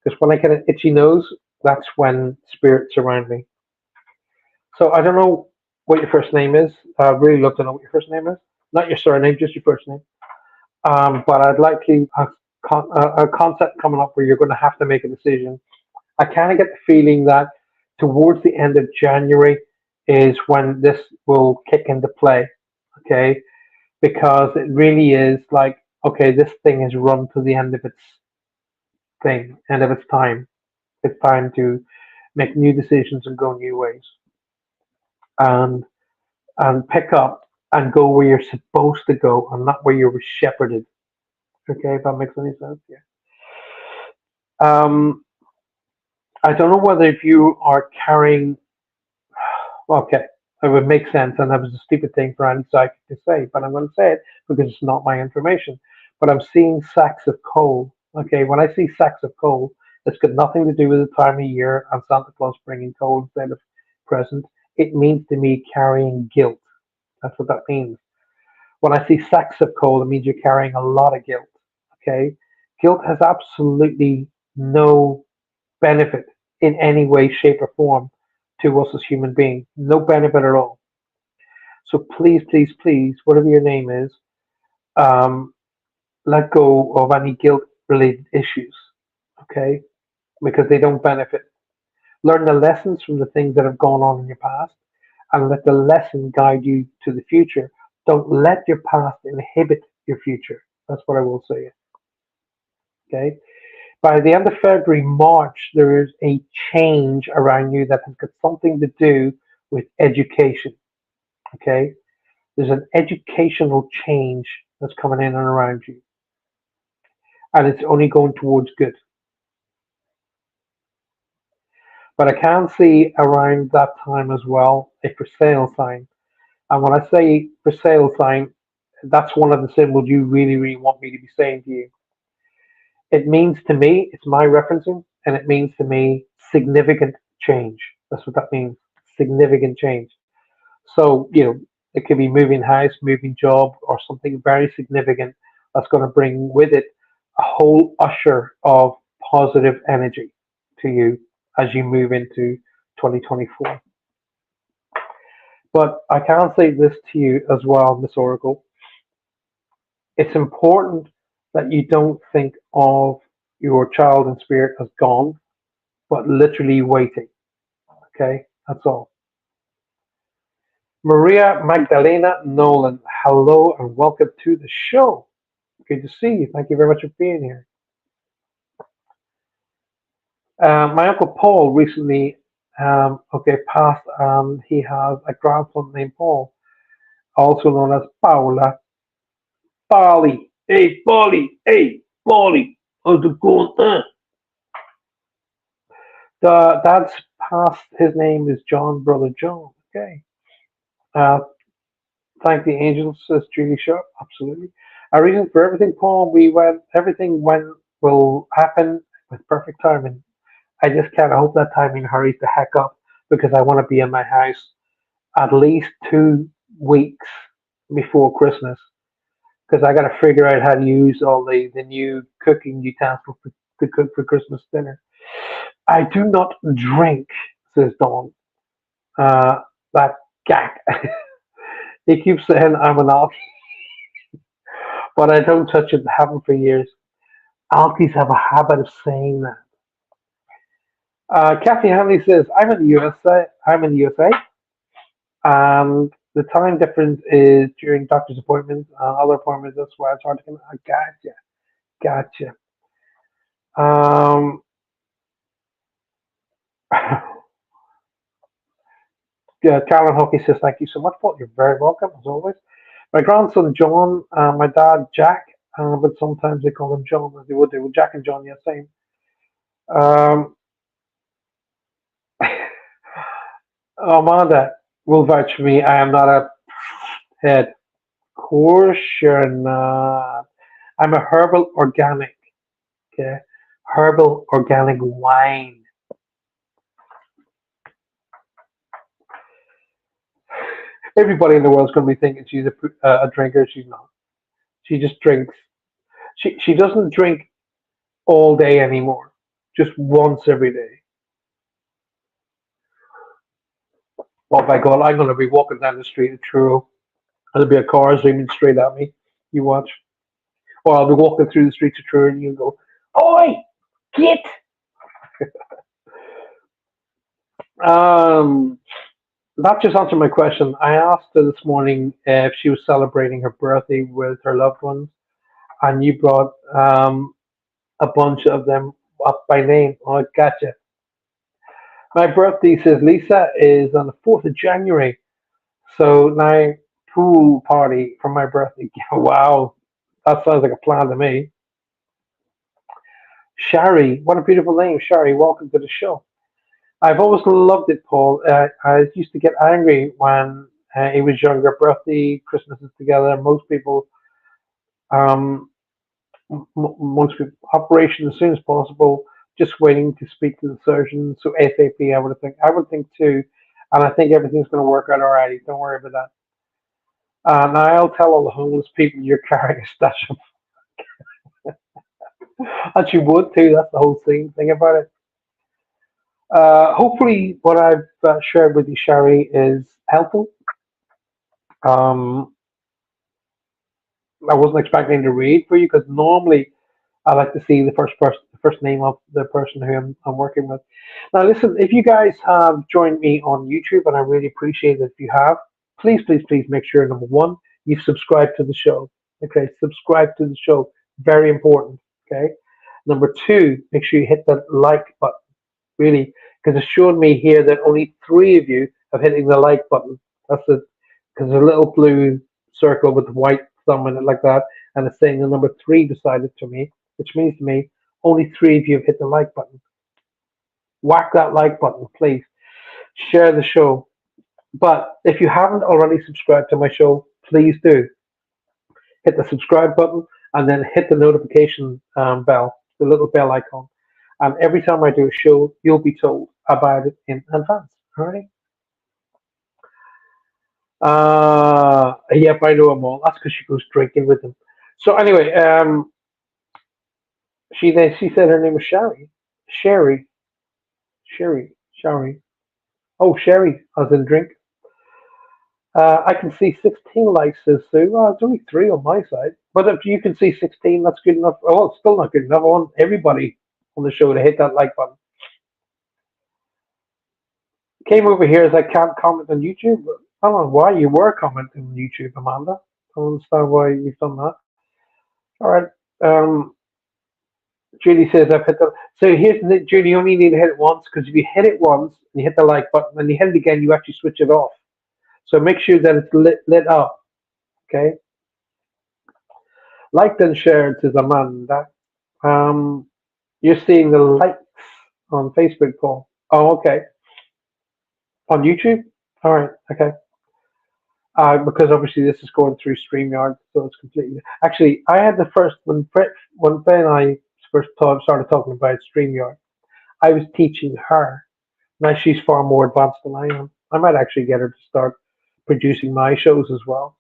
because when I get an itchy nose, that's when spirits surround me. So I don't know what your first name is. I'd really love to know what your first name is. Not your surname, just your first name. But I'd like to a concept coming up where you're going to have to make a decision. I kind of get the feeling that towards the end of January is when this will kick into play. Okay, because it really is like, okay, this thing has run to the end of its thing, end of its time. It's time to make new decisions and go new ways. And pick up and go where you're supposed to go and not where you were shepherded. Okay, if that makes any sense. Yeah. Um, I don't know whether if you are carrying. Okay, it would make sense, and that was a stupid thing for any psychic to say, but I'm going to say it because it's not my information. But I'm seeing sacks of coal. Okay, when I see sacks of coal, it's got nothing to do with the time of year and Santa Claus bringing coal instead of presents. It means to me carrying guilt. That's what that means. When I see sacks of coal, it means you're carrying a lot of guilt. Okay? Guilt has absolutely no benefit in any way, shape, or form to us as human beings. No benefit at all. So please, please, please, whatever your name is, Um, let go of any guilt related issues, okay? Because they don't benefit. Learn the lessons from the things that have gone on in your past and let the lesson guide you to the future. Don't let your past inhibit your future. That's what I will say. Okay. By the end of February, March, there is a change around you that has got something to do with education. Okay. There's an educational change that's coming in and around you, and it's only going towards good. But I can see around that time as well a for sale sign. And when I say for sale sign, that's one of the symbols you really, really want me to be saying to you. It means to me, it's my referencing, and it means to me significant change. That's what that means. Significant change. So, it could be moving house, moving job, or something very significant that's going to bring with it a whole usher of positive energy to you as you move into 2024. But I can say this to you as well, Miss Oracle. It's important that you don't think of your child in spirit as gone, but literally waiting. Okay, that's all. Maria Magdalena Nolan, hello and welcome to the show. Good to see you. Thank you very much for being here. My uncle Paul recently, passed. He has a grandson named Paul, also known as Paula. Polly, hey Polly, hey Polly, how's it going? The dad's passed. His name is John, brother John. Okay. Uh, thank the angels, says Julie Sharp. Absolutely. A reason for everything, Paul. Everything when will happen with perfect timing. I just can't hope that timing hurries the heck up because I want to be in my house at least 2 weeks before Christmas because I got to figure out how to use all the new cooking utensils to cook for Christmas dinner. I do not drink, says Dawn. Uh, that gag. He keeps saying I'm an alky, but I don't touch it. Haven't for years. Alkies have a habit of saying that. Kathy Hanley says I'm in the USA. I'm in the USA, and the time difference is during doctor's appointments, other appointments. That's why it's hard to come. I gotcha. Um, Carolyn Hockey says thank you so much, Paul. You're very welcome as always. My grandson John, my dad Jack, but sometimes they call him John as they would do. Jack and John, yeah, same. Um, Amanda will vouch for me. I am not a head. Of course you're not. I'm a herbal organic. Okay, herbal organic wine. Everybody in the world's going to be thinking she's a drinker. She's not. She just drinks. She doesn't drink all day anymore. Just once every day. Oh my God, I'm going to be walking down the street at Truro. There'll be a car zooming straight at me. You watch. Or I'll be walking through the streets of Truro and you go, Oi, get! Um, that just answered my question. I asked her this morning if she was celebrating her birthday with her loved ones, and you brought a bunch of them up by name. Oh, gotcha. My birthday, says Lisa, is on the 4th of January. So now, pool party for my birthday. Wow, that sounds like a plan to me. Shari, what a beautiful name. Shari, welcome to the show. I've always loved it, Paul. I used to get angry when he was younger. Birthday, Christmases together. Um, most people, operation as soon as possible. Just waiting to speak to the surgeon. So ASAP, I would think too, and I think everything's going to work out alright. Don't worry about that. Now I'll tell all the homeless people you're carrying a stash of, and you would too. That's the whole thing about it. Hopefully, what I've shared with you, Shari, is helpful. Um, I wasn't expecting to read for you because normally I like to see the first name of the person who I'm working with. Now, listen, if you guys have joined me on YouTube, and I really appreciate it if you have, please, please, please make sure number one, you've subscribed to the show. Okay, subscribe to the show, very important. Okay, number two, make sure you hit that like button, really, because it's showing me here that only three of you have hitting the like button. That's it, because there's a little blue circle with the white thumb in it like that, and it's saying the number three beside it to me, which means to me only three of you have hit the like button. Whack that like button, please. Share the show. But if you haven't already subscribed to my show, please do hit the subscribe button and then hit the notification bell, the little bell icon. And every time I do a show, you'll be told about it in advance. All right. Yep, I know them all. That's because she goes drinking with them. So anyway, she said her name was Sherry, Sherry. Oh, Sherry, as in drink. I can see 16 likes, says Sue. Well, it's only three on my side. But if you can see 16, that's good enough. Oh, it's still not good enough. I want everybody on the show to hit that like button. Came over here as I can't comment on YouTube. I don't know why you were commenting on YouTube, Amanda. I don't understand why you've done that. All right. Um, Judy says I've hit the. So here's the Judy. You only need to hit it once because if you hit it once and you hit the like button and you hit it again, you actually switch it off. So make sure that it's lit up. Okay. Liked and shared, says Amanda. Um, you're seeing the likes on Facebook, Paul. Oh, okay. On YouTube? All right. Okay. Because obviously this is going through StreamYard, so it's completely. Actually, I had the first when Ben and I started talking about StreamYard. I was teaching her. Now she's far more advanced than I am. I might actually get her to start producing my shows as well.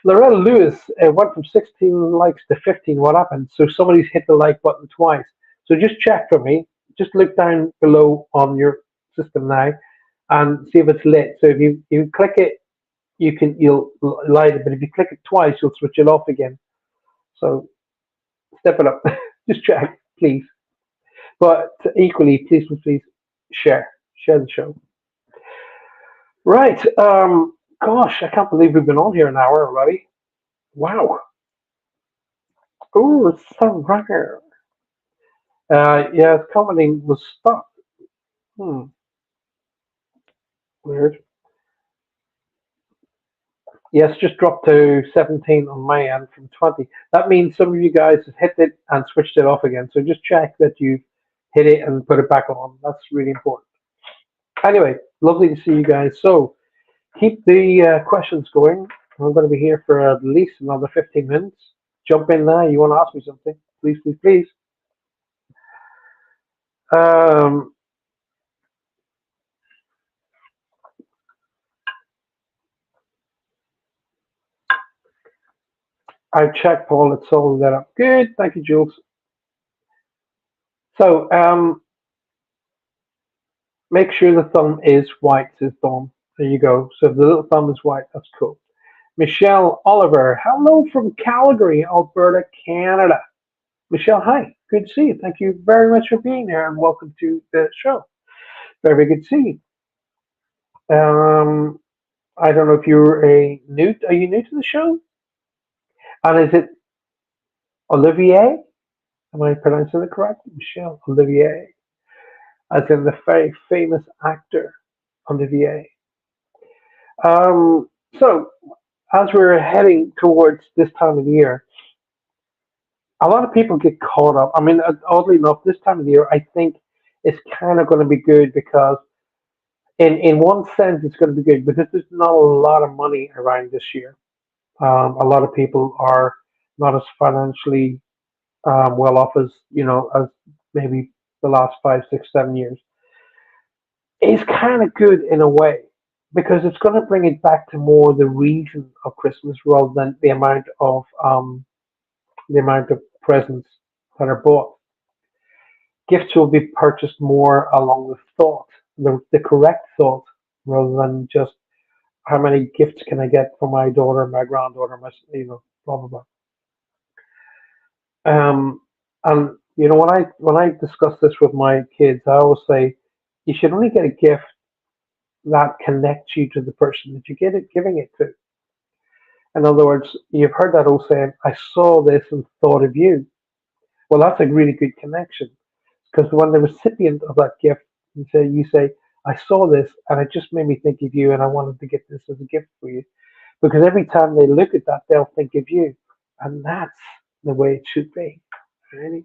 Loretta Lewis went from 16 likes to 15. What happened? So somebody's hit the like button twice. So just check for me. Just look down below on your system now and see if it's lit. So if you click it, you'll light it. But if you click it twice, you'll switch it off again. So step it up. Just check, please. But equally, please share the show. Right. Gosh, I can't believe we've been on here an hour already. Wow. Oh, it's so rare. Yeah, commenting was stuck. Hmm, weird. Yes, just dropped to 17 on my end from 20. That means some of you guys have hit it and switched it off again. So just check that you've hit it and put it back on. That's really important. Anyway, lovely to see you guys. So keep the questions going. I'm going to be here for at least another 15 minutes. Jump in there. You want to ask me something? Please, please, please. Um, I checked, Paul. It's all that up. Good. Thank you, Jules. So make sure the thumb is white, says Dawn. There you go. So if the little thumb is white, that's cool. Michelle Oliver. Hello from Calgary, Alberta, Canada. Michelle, hi. Good to see you. Thank you very much for being here and welcome to the show. Very, very good to see you. I don't know if you're are you new to the show? And is it Olivier? Am I pronouncing it correctly? Michelle Olivier, as in the very famous actor Olivier. Um, so, as we're heading towards this time of the year, a lot of people get caught up. I mean, oddly enough, this time of the year, I think it's kind of going to be good because, in one sense, it's going to be good because there's not a lot of money around this year. A lot of people are not as financially well off as as maybe the last 5, 6, 7 years. It's kind of good in a way because it's going to bring it back to more the reason of Christmas rather than the amount of presents that are bought. Gifts will be purchased more along with thought, the correct thought, rather than just how many gifts can I get for my daughter, my granddaughter, blah blah blah. Um, and when I discuss this with my kids, I always say you should only get a gift that connects you to the person that you get it giving it to. In other words, you've heard that old saying, "I saw this and thought of you." Well, that's a really good connection because when the recipient of that gift, you say, "I saw this and it just made me think of you, and I wanted to get this as a gift for you." Because every time they look at that, they'll think of you, and that's the way it should be. Really.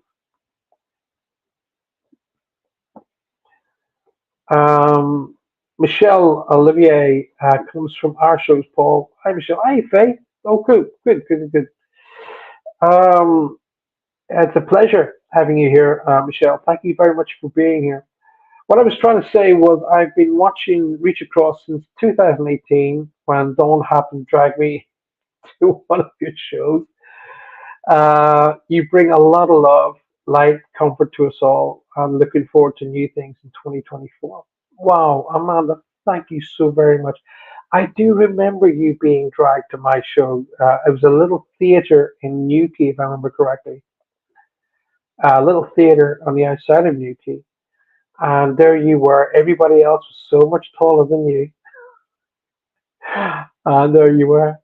Um, Michelle Olivier comes from our shows, Paul. Hi, Michelle. Hi, Faye. Oh, good, good, good, good. Um, it's a pleasure having you here, Michelle. Thank you very much for being here. What I was trying to say was I've been watching Reach Across since 2018 when Dawn happened to drag me to one of your shows. You bring a lot of love, light, comfort to us all. I'm looking forward to new things in 2024. Wow, Amanda, thank you so very much. I do remember you being dragged to my show. It was a little theatre in Newquay, if I remember correctly. A little theatre on the outside of Newquay. And there you were. Everybody else was so much taller than you. And there you were,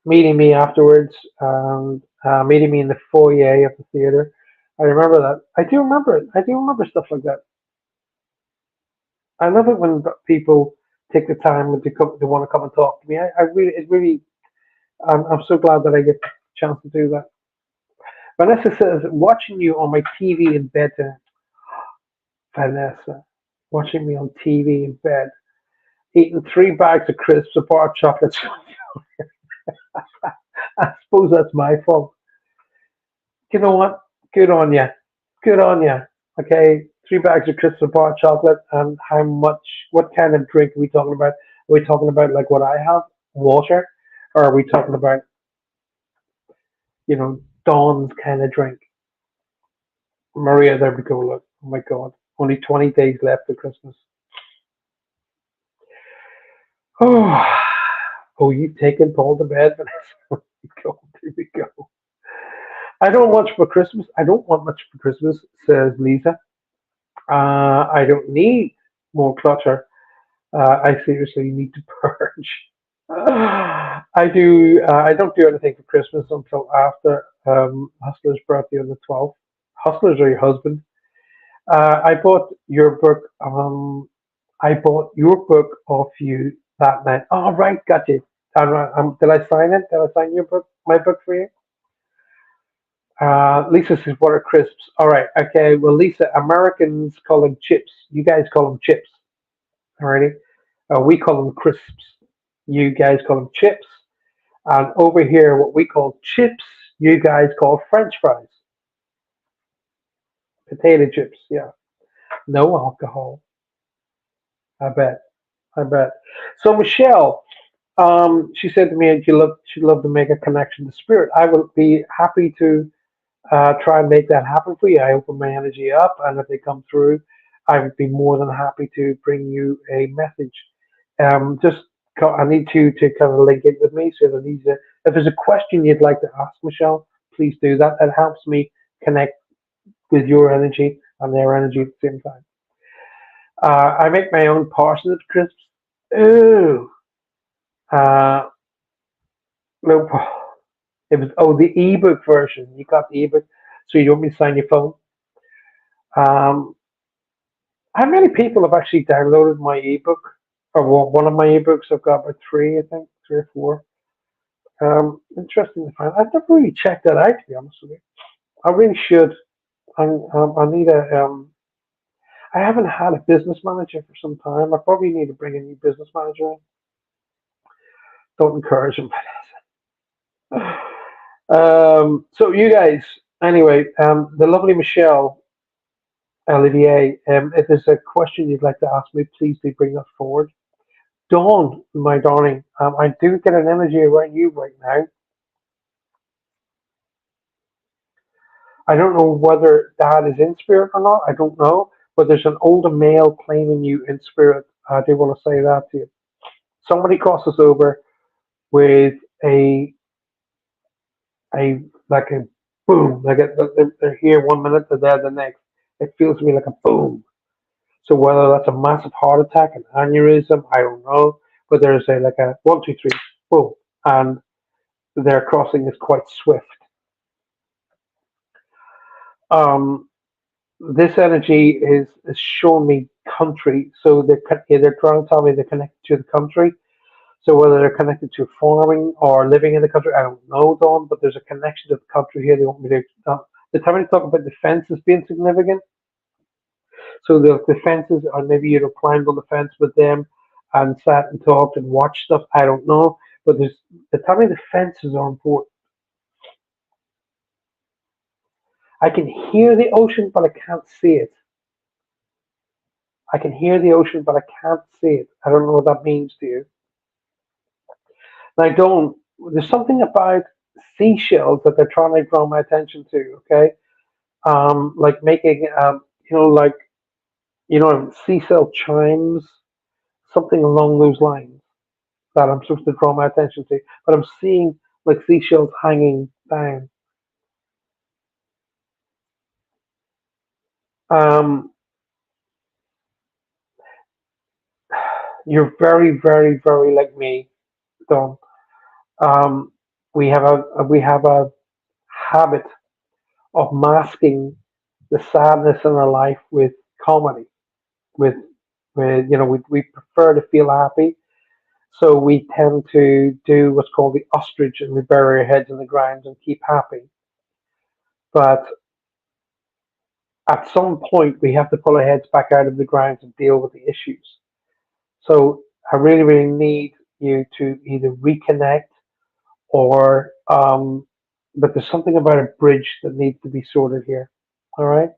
meeting me afterwards, and meeting me in the foyer of the theater. I remember that. I do remember it. I do remember stuff like that. I love it when people take the time to want to come and talk to me. I really, it really, I'm so glad that I get the chance to do that. Vanessa says, watching you on my TV in bed, Vanessa, watching me on TV in bed, eating 3 bags of crisps, a bar of chocolates. I suppose that's my fault. You know what? Good on you. Good on you. Okay, 3 bags of Crystal Bar chocolate, and how much? What kind of drink are we talking about? Are we talking about like what I have, water, or are we talking about Dawn's kind of drink? Maria, there we go. Look, oh my God, only 20 days left of Christmas. Oh, oh, you've taken Paul to bed, Vanessa. Here we go. I don't want much for Christmas. I don't want much for Christmas, says Lisa. I don't need more clutter. I seriously need to purge. I do. I don't do anything for Christmas until after Hustler's birthday on the 12th. Hustlers are your husband. I bought your book. I bought your book off you that night. Oh, right, got you. Did I sign it? Did I sign your book? My book for you? Lisa says, "What are crisps?" All right, okay. Well, Lisa, Americans call them chips. You guys call them chips. Alrighty. We call them crisps. You guys call them chips. And over here, what we call chips, you guys call French fries. Potato chips, yeah. No alcohol. I bet. I bet. So Michelle, she said to me, she'd love to make a connection to spirit. I will be happy to try and make that happen for you. I open my energy up, and if they come through, I would be more than happy to bring you a message. Just I need you to kind of link it with me. So that if there's a question you'd like to ask Michelle, please do that. That helps me connect with your energy and their energy at the same time. I make my own parsnip crisps. Ooh, uh, no, it was the ebook version. You got the ebook, so you don't want me to sign your phone. Um, how many people have actually downloaded my ebook or one of my ebooks? I've got about three, I think, three or four. Interesting to find. I've never really checked that out, to be honest with you. I really should. I need a. I haven't had a business manager for some time. I probably need to bring a new business manager in. Don't encourage him. So you guys, anyway, the lovely Michelle Olivier, if there's a question you'd like to ask me, please do bring that forward. Dawn, my darling, I do get an energy around you right now. I don't know whether Dad is in spirit or not. I don't know, but there's an older male claiming you in spirit. I do want to say that to you. Somebody crosses over with a like a boom. Like they're here 1 minute, they're there the next. It feels to me like a boom. So whether that's a massive heart attack, an aneurysm, I don't know. But there's a like a one, two, three, boom, and their crossing is quite swift. Um, this energy is showing me country. So they're trying to tell me they're connected to the country. So whether they're connected to farming or living in the country, I don't know, Don. But there's a connection to the country here. They want me to. The time they talk about the fences being significant. So the fences, or maybe you'd have climbed on the fence with them and sat and talked and watched stuff. I don't know. But there's the time the fences are important. I can hear the ocean, but I can't see it. I can hear the ocean, but I can't see it. I don't know what that means to you. And I don't. There's something about seashells that they're trying to draw my attention to. Okay, like making, like seashell chimes, something along those lines that I'm supposed to draw my attention to. But I'm seeing like seashells hanging down. Um, you're very, very, very like me, Don. Um, we have a habit of masking the sadness in our life with comedy. With we prefer to feel happy, so we tend to do what's called the ostrich, and we bury our heads in the ground and keep happy. But at some point, we have to pull our heads back out of the ground and deal with the issues. So I really, really need you to either reconnect or, but there's something about a bridge that needs to be sorted here. All right,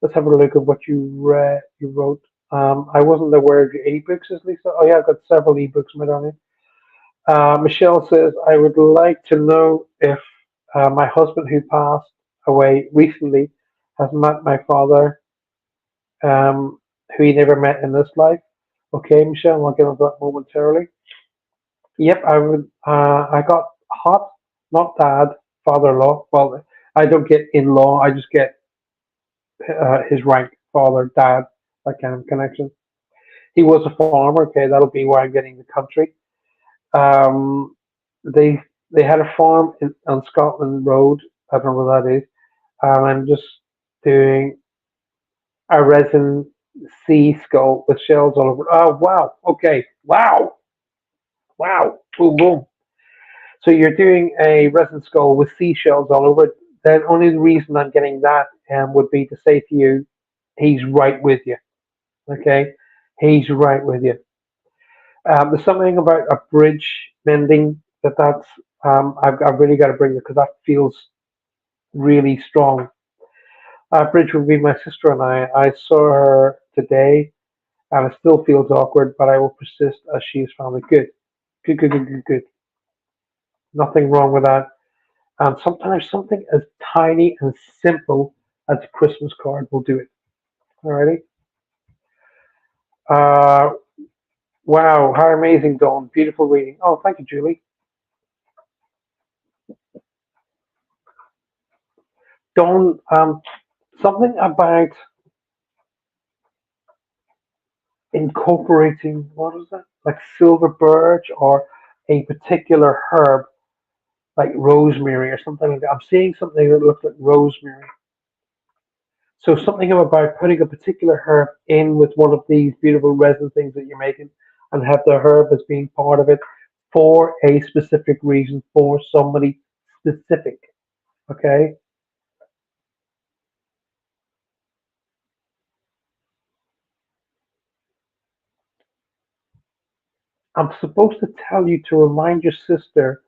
let's have a look at what you wrote. I wasn't aware of your ebooks, as Lisa. Oh yeah, I've got several ebooks, Madonna. Michelle says, I would like to know if my husband, who passed away recently, has met my father, um, who he never met in this life. Okay, Michelle, I'll get on that momentarily. Yep, I would. I got hot, not dad, father-in-law. Well, I don't get in-law. I just get his rank, father, dad, that kind of connection. He was a farmer. Okay, that'll be where I'm getting the country. Um, they they had a farm on Scotland Road. I don't know what that is. I'm just doing a resin sea skull with shells all over. Oh wow! Okay, wow, wow, boom, boom. So you're doing a resin skull with seashells all over it. The only reason I'm getting that would be to say to you, he's right with you. Okay, he's right with you. There's something about a bridge mending I've really got to bring it because that feels really strong. Bridge would be my sister and I. I saw her today, and it still feels awkward, but I will persist as she is family. Good, good, good, good, good, good. Nothing wrong with that. And sometimes something as tiny and simple as a Christmas card will do it. Alrighty. Uh, wow, how amazing, Dawn. Beautiful reading. Oh, thank you, Julie. Dawn, something about incorporating, what is that? Like silver birch or a particular herb like rosemary or something like that. I'm seeing something that looks like rosemary. So something about putting a particular herb in with one of these beautiful resin things that you're making and have the herb as being part of it for a specific reason for somebody specific. Okay? I'm supposed to tell you to remind your sister,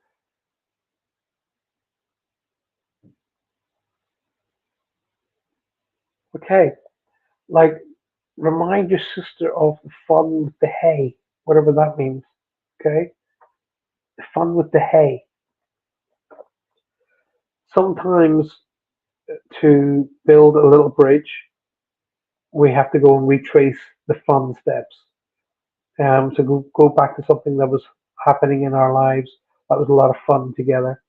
okay, like remind your sister of the fun with the hay, whatever that means. Okay? The fun with the hay. Sometimes to build a little bridge, we have to go and retrace the fun steps. So go back to something that was happening in our lives that was a lot of fun together.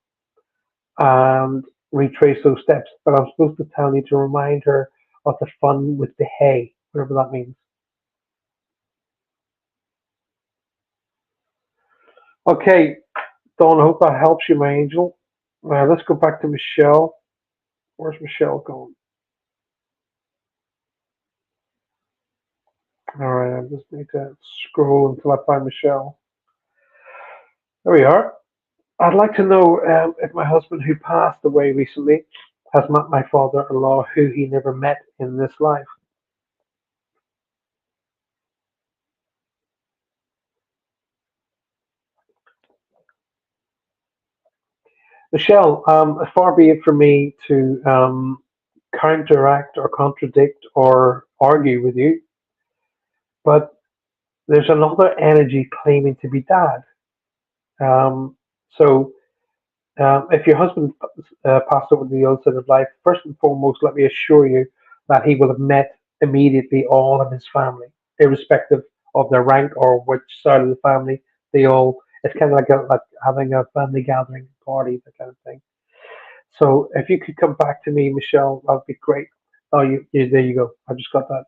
and retrace those steps. But I'm supposed to tell you to remind her of the fun with the hay, whatever that means. Okay, Dawn, I hope that helps you, my angel. Let's go back to Michelle. Where's Michelle going? All right, I just need to scroll until I find Michelle. There we are. I'd like to know if my husband, who passed away recently, has met my father-in-law, who he never met in this life. Michelle, far be it from me to counteract or contradict or argue with you, but there's another energy claiming to be dad. So, if your husband passed over the other side of life, first and foremost, let me assure you that he will have met immediately all of his family, irrespective of their rank or which side of the family. They all, it's kind of like having a family gathering party, that kind of thing. So if you could come back to me, Michelle, that'd be great. Oh, there you go. I just got that.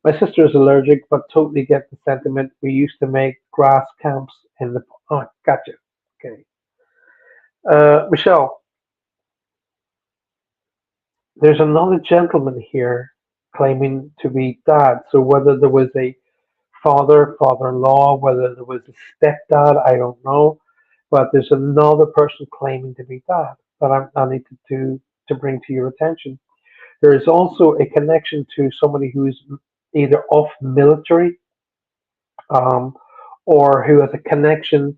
My sister is allergic, but totally get the sentiment. We used to make grass camps in the. Oh, gotcha. Okay. Michelle, there's another gentleman here claiming to be dad. So whether there was a father-in-law, whether there was a stepdad, I don't know. But there's another person claiming to be dad that I need to bring to your attention. There is also a connection to somebody who's either off military, um, or who has a connection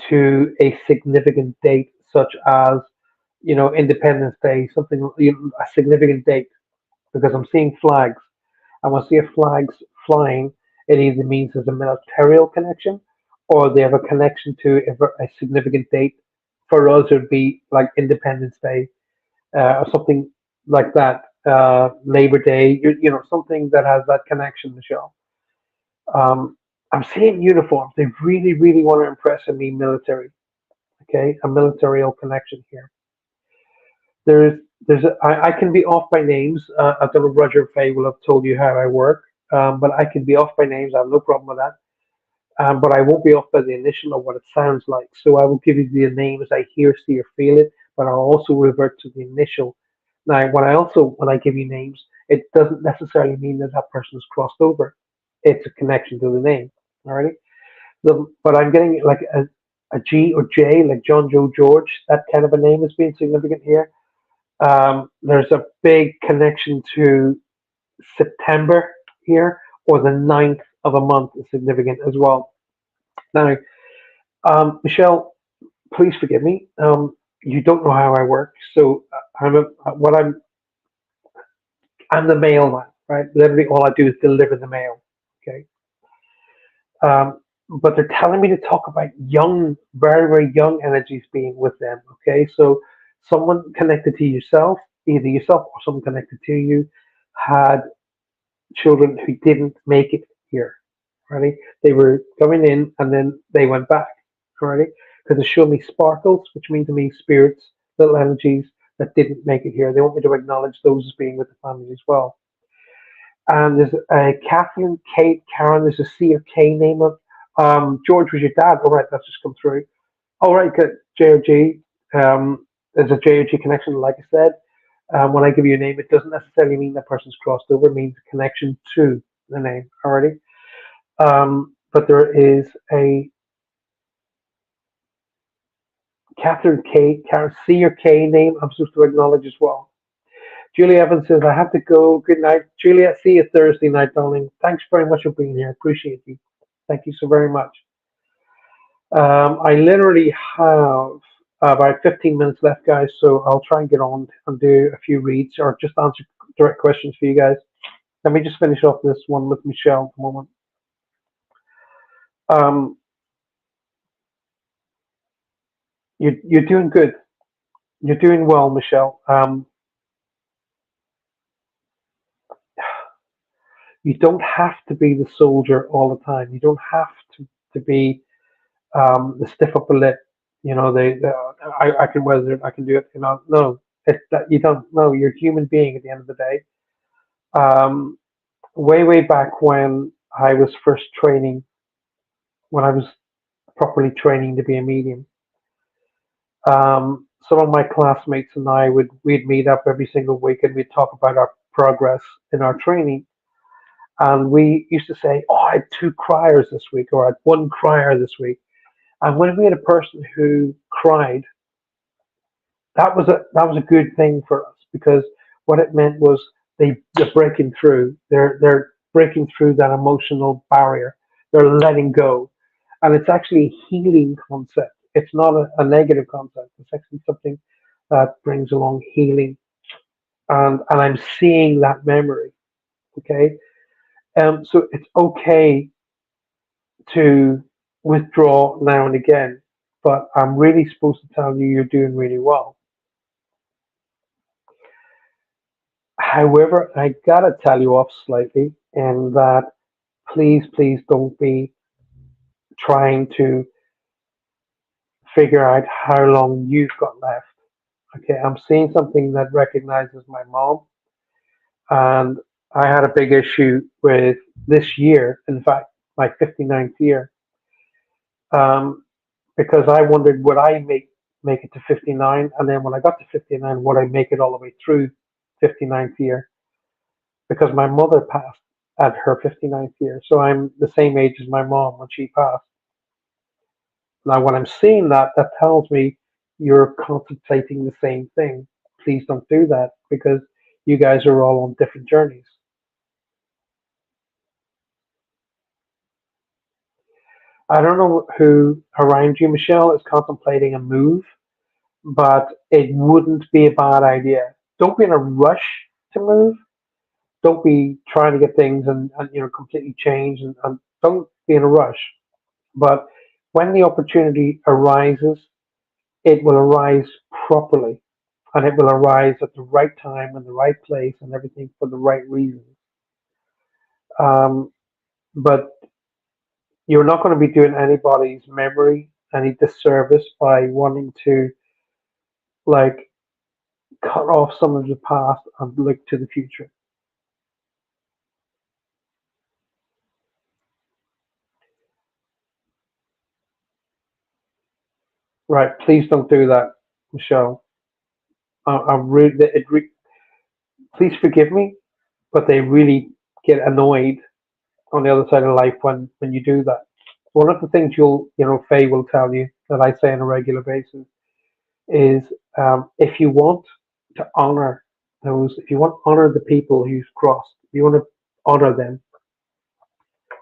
to a significant date, such as Independence Day, something, a significant date, because I'm seeing flags. And when I see a flags flying, it either means there's a militarial connection, or they have a connection to a significant date. For us, it would be like Independence Day, or something like that. Labor Day, something that has that connection, Michelle. I'm seeing uniforms. They really, really want to impress me military. Okay, a militarial connection here. I can be off by names. I don't know if Roger Fay will have told you how I work, but I can be off by names. I have no problem with that. But I won't be off by the initial or what it sounds like. So I will give you the name as I hear, see, or feel it, but I'll also revert to the initial. Now, when I give you names, it doesn't necessarily mean that that person is crossed over. It's a connection to the name. Alrighty. But I'm getting like a G or J, like John, Joe, George. That kind of a name is being significant here. There's a big connection to September here, or the 9th of a month is significant as well. Now, Michelle, please forgive me. You don't know how I work, so I'm the mailman, right? Literally, all I do is deliver the mail. Okay. But they're telling me to talk about young, very, very young energies being with them. Okay, so someone connected to yourself, either yourself or someone connected to you, had children who didn't make it here. Right? They were coming in and then they went back. Right? Because they show me sparkles, which mean to me spirits, little energies that didn't make it here. They want me to acknowledge those as being with the family as well. And there's a Catherine, Kate, Karen. There's a C or K name of George was your dad. All right, that's just come through. All right, good. JOG. There's a JOG connection, like I said. When I give you a name, it doesn't necessarily mean that person's crossed over. It means a connection to the name already. But there is a Catherine K, Karen C or K name I'm supposed to acknowledge as well. Julie Evans says, I have to go. Good night. Julia, see you Thursday night, darling. Thanks very much for being here. Appreciate you. Thank you so very much. I literally have about 15 minutes left, guys, so I'll try and get on and do a few reads or just answer direct questions for you guys. Let me just finish off this one with Michelle at the moment. Um, you're doing good. You're doing well, Michelle. You don't have to be the soldier all the time. You don't have to be the stiff upper lip. I can weather it, I can do it. No, it's that you don't know. You're a human being at the end of the day. Um, way back when I was first training, when I was properly training to be a medium, some of my classmates and we'd meet up every single week and we'd talk about our progress in our training. And we used to say, "Oh, I had two criers this week," or "I had one crier this week." And when we had a person who cried, that was a good thing for us because what it meant was they're breaking through. They're breaking through that emotional barrier. They're letting go, and it's actually a healing concept. It's not a negative concept. It's actually something that brings along healing, and I'm seeing that memory. Okay, so it's okay to withdraw now and again, but I'm really supposed to tell you you're doing really well. However, I gotta tell you off slightly in that please don't be trying to figure out how long you've got left. Okay, I'm seeing something that recognizes my mom, and I had a big issue with this year, in fact, my 59th year, um, because I wondered would I make it to 59, and then when I got to 59, would I make it all the way through 59th year? Because my mother passed at her 59th year. So I'm the same age as my mom when she passed. Now, when I'm seeing that, that tells me you're contemplating the same thing. Please don't do that because you guys are all on different journeys. I don't know who around you, Michelle, is contemplating a move, but it wouldn't be a bad idea. Don't be in a rush to move. Don't be trying to get things and completely change and don't be in a rush. But when the opportunity arises, it will arise properly and it will arise at the right time and the right place and everything for the right reasons. Um, but you're not going to be doing anybody's memory any disservice by wanting to like cut off some of the past and look to the future. Right? Please don't do that, Michelle. I'm really, please forgive me, but they really get annoyed on the other side of life when you do that. One of the things Faye will tell you that I say on a regular basis is if you want to honor if you want to honor the people you've crossed, if you want to honor them,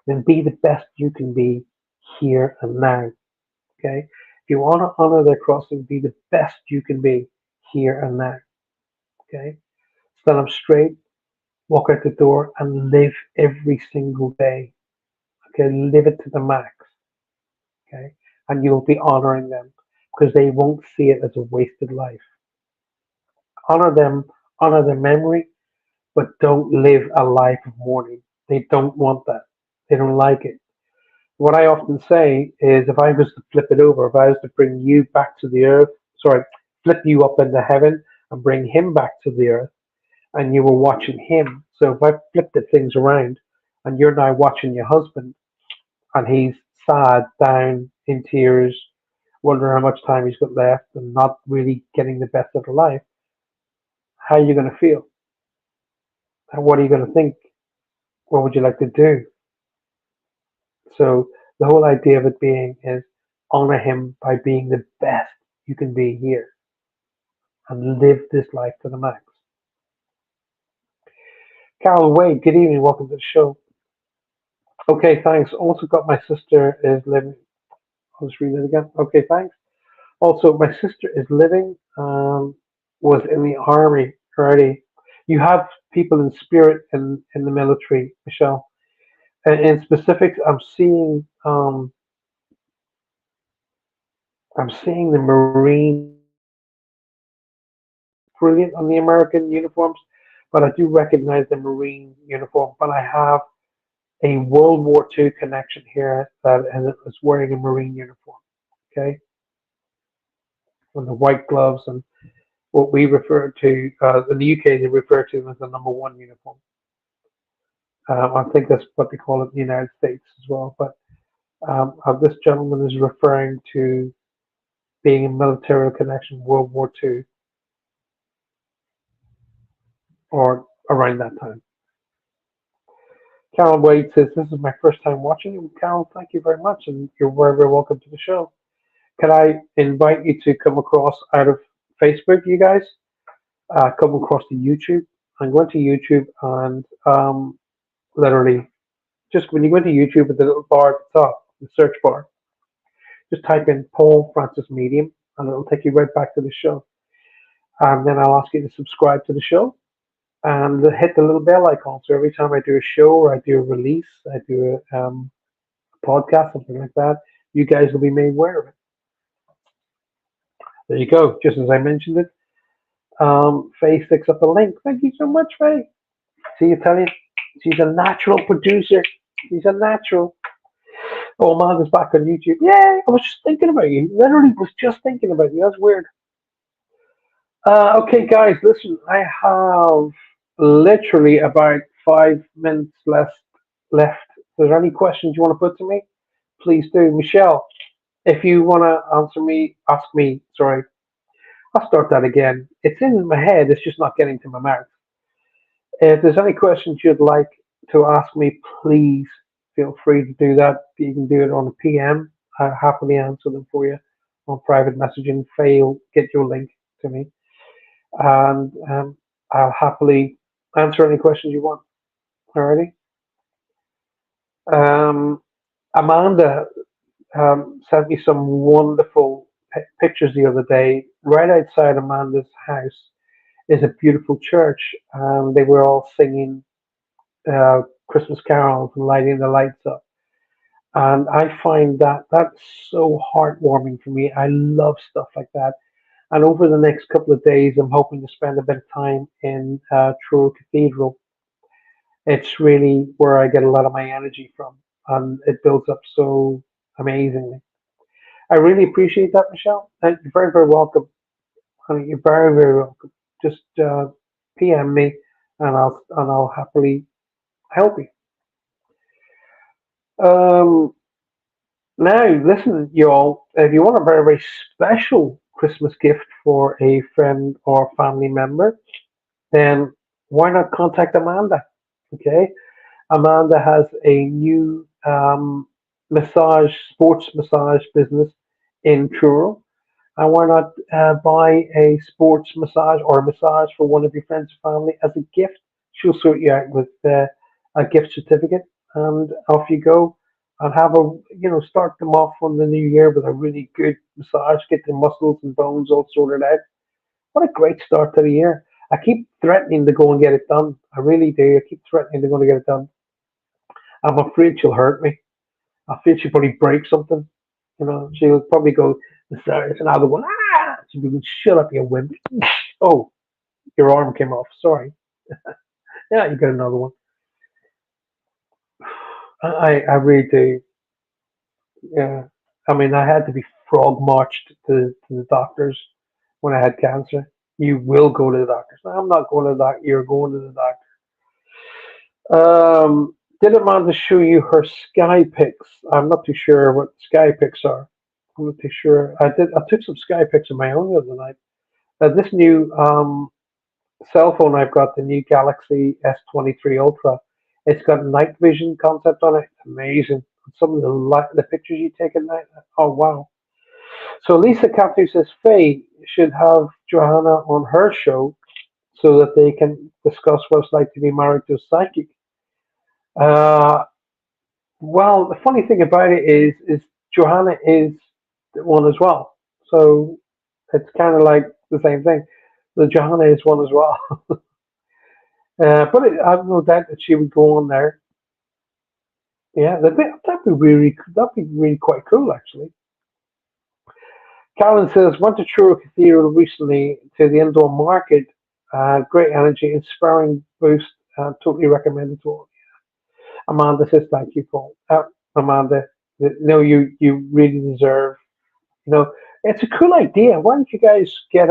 then be the best you can be here and now. Okay? If you want to honor their crossing, be the best you can be here and now. Okay? Stand up straight, walk out the door, and live every single day. Okay? Live it to the max. Okay? And you'll be honoring them because they won't see it as a wasted life. Honor them, honor their memory, but don't live a life of mourning. They don't want that. They don't like it. What I often say is if I was to flip it over, if I was to bring you back to the earth, sorry, flip you up into heaven and bring him back to the earth, and you were watching him. So if I flipped the things around and you're now watching your husband and he's sad, down, in tears, wondering how much time he's got left and not really getting the best of the life, how are you going to feel? And what are you going to think? What would you like to do? So the whole idea of it being is honor him by being the best you can be here and live this life to the max. Carol Wade, good evening. Welcome to the show. Okay, thanks. Also got my sister is living. I'll just read it again. Okay, thanks. Also, my sister is living, was in the army already. You have people in spirit in the military, Michelle. And in specifics, I'm seeing the Marine brilliant on the American uniforms, but I do recognize the Marine uniform. But I have a World War II connection here that is wearing a Marine uniform. Okay, and the white gloves, and what we refer to in the UK they refer to as the number one uniform. I think that's what they call it in the United States as well. But this gentleman is referring to being in military connection World War II or around that time. Carol Wade says, "This is my first time watching you." Carol, thank you very much, and you're very, very welcome to the show. Can I invite you to come across out of Facebook, you guys? Come across to YouTube. I'm going to YouTube and literally just when you go to YouTube at the little bar at the top, the search bar, just type in Paul Francis Medium and it'll take you right back to the show. And then I'll ask you to subscribe to the show and hit the little bell icon. So every time I do a show or I do a release, I do a podcast, something like that, you guys will be made aware of it. There you go. Just as I mentioned it, Faye sticks up a link. Thank you so much, Faye. See, you tell you, she's a natural producer. She's a natural. Oh, Amanda's back on YouTube. Yay! I was just thinking about you. Literally was just thinking about you. That's weird. Okay, guys, listen. I have literally about 5 minutes left. If there's any questions you want to put to me, please do. Michelle, if you want to ask me, sorry, I'll start that again. It's in my head, it's just not getting to my mouth. If there's any questions you'd like to ask me, please feel free to do that. You can do it on a PM. I'll happily answer them for you on private messaging. Fail, get your link to me. And I'll happily answer any questions you want. Alrighty. Amanda sent me some wonderful pictures the other day. Right outside Amanda's house is a beautiful church, and they were all singing Christmas carols and lighting the lights up. And I find that that's so heartwarming for me. I love stuff like that. And over the next couple of days, I'm hoping to spend a bit of time in Truro Cathedral. It's really where I get a lot of my energy from, and it builds up so amazingly. I really appreciate that, Michelle. You're very, very welcome. Honey, you're very, very welcome. Just PM me, and I'll happily help you. Now, listen, y'all. If you want a very, very special Christmas gift for a friend or family member, then why not contact Amanda? Okay, Amanda has a new sports massage business in Truro. And why not buy a sports massage or a massage for one of your friends or family as a gift? She'll sort you out with a gift certificate, and off you go. And have start them off on the new year with a really good massage, get the muscles and bones all sorted out. What a great start to the year. I keep threatening to go and get it done. I really do. I keep threatening to go and get it done. I'm afraid she'll hurt me. I feel she'll probably break something. She'll probably go, there's another one. Ah! She'll be, shut up, you wimp. Oh, your arm came off. Sorry. Yeah, you got another one. I really do. Yeah. I mean, I had to be frog marched to the doctors when I had cancer. You will go to the doctors. No, I'm not going to the doctor. You're going to the doctor. Did Amanda show you her sky pics? I'm not too sure what sky pics are. I'm not too sure. I did. I took some sky pics of my own the other night. This new cell phone I've got, the new Galaxy S23 Ultra. It's got night vision concept on it. It's amazing. Some of the pictures you take at night. Oh wow. So Lisa Cathy says Faye should have Johanna on her show so that they can discuss what it's like to be married to a psychic. Uh, well, the funny thing about it is Johanna is one as well. So it's kind of like the same thing. The Johanna is one as well. I have no doubt that she would go on there. Yeah, that'd be really quite cool actually. Calvin says, went to Truro Cathedral recently to the indoor market. Great energy, inspiring boost. Totally recommended to all. Amanda says, thank you, Paul. Amanda, no, you really deserve. You know, It's a cool idea. Why don't you guys get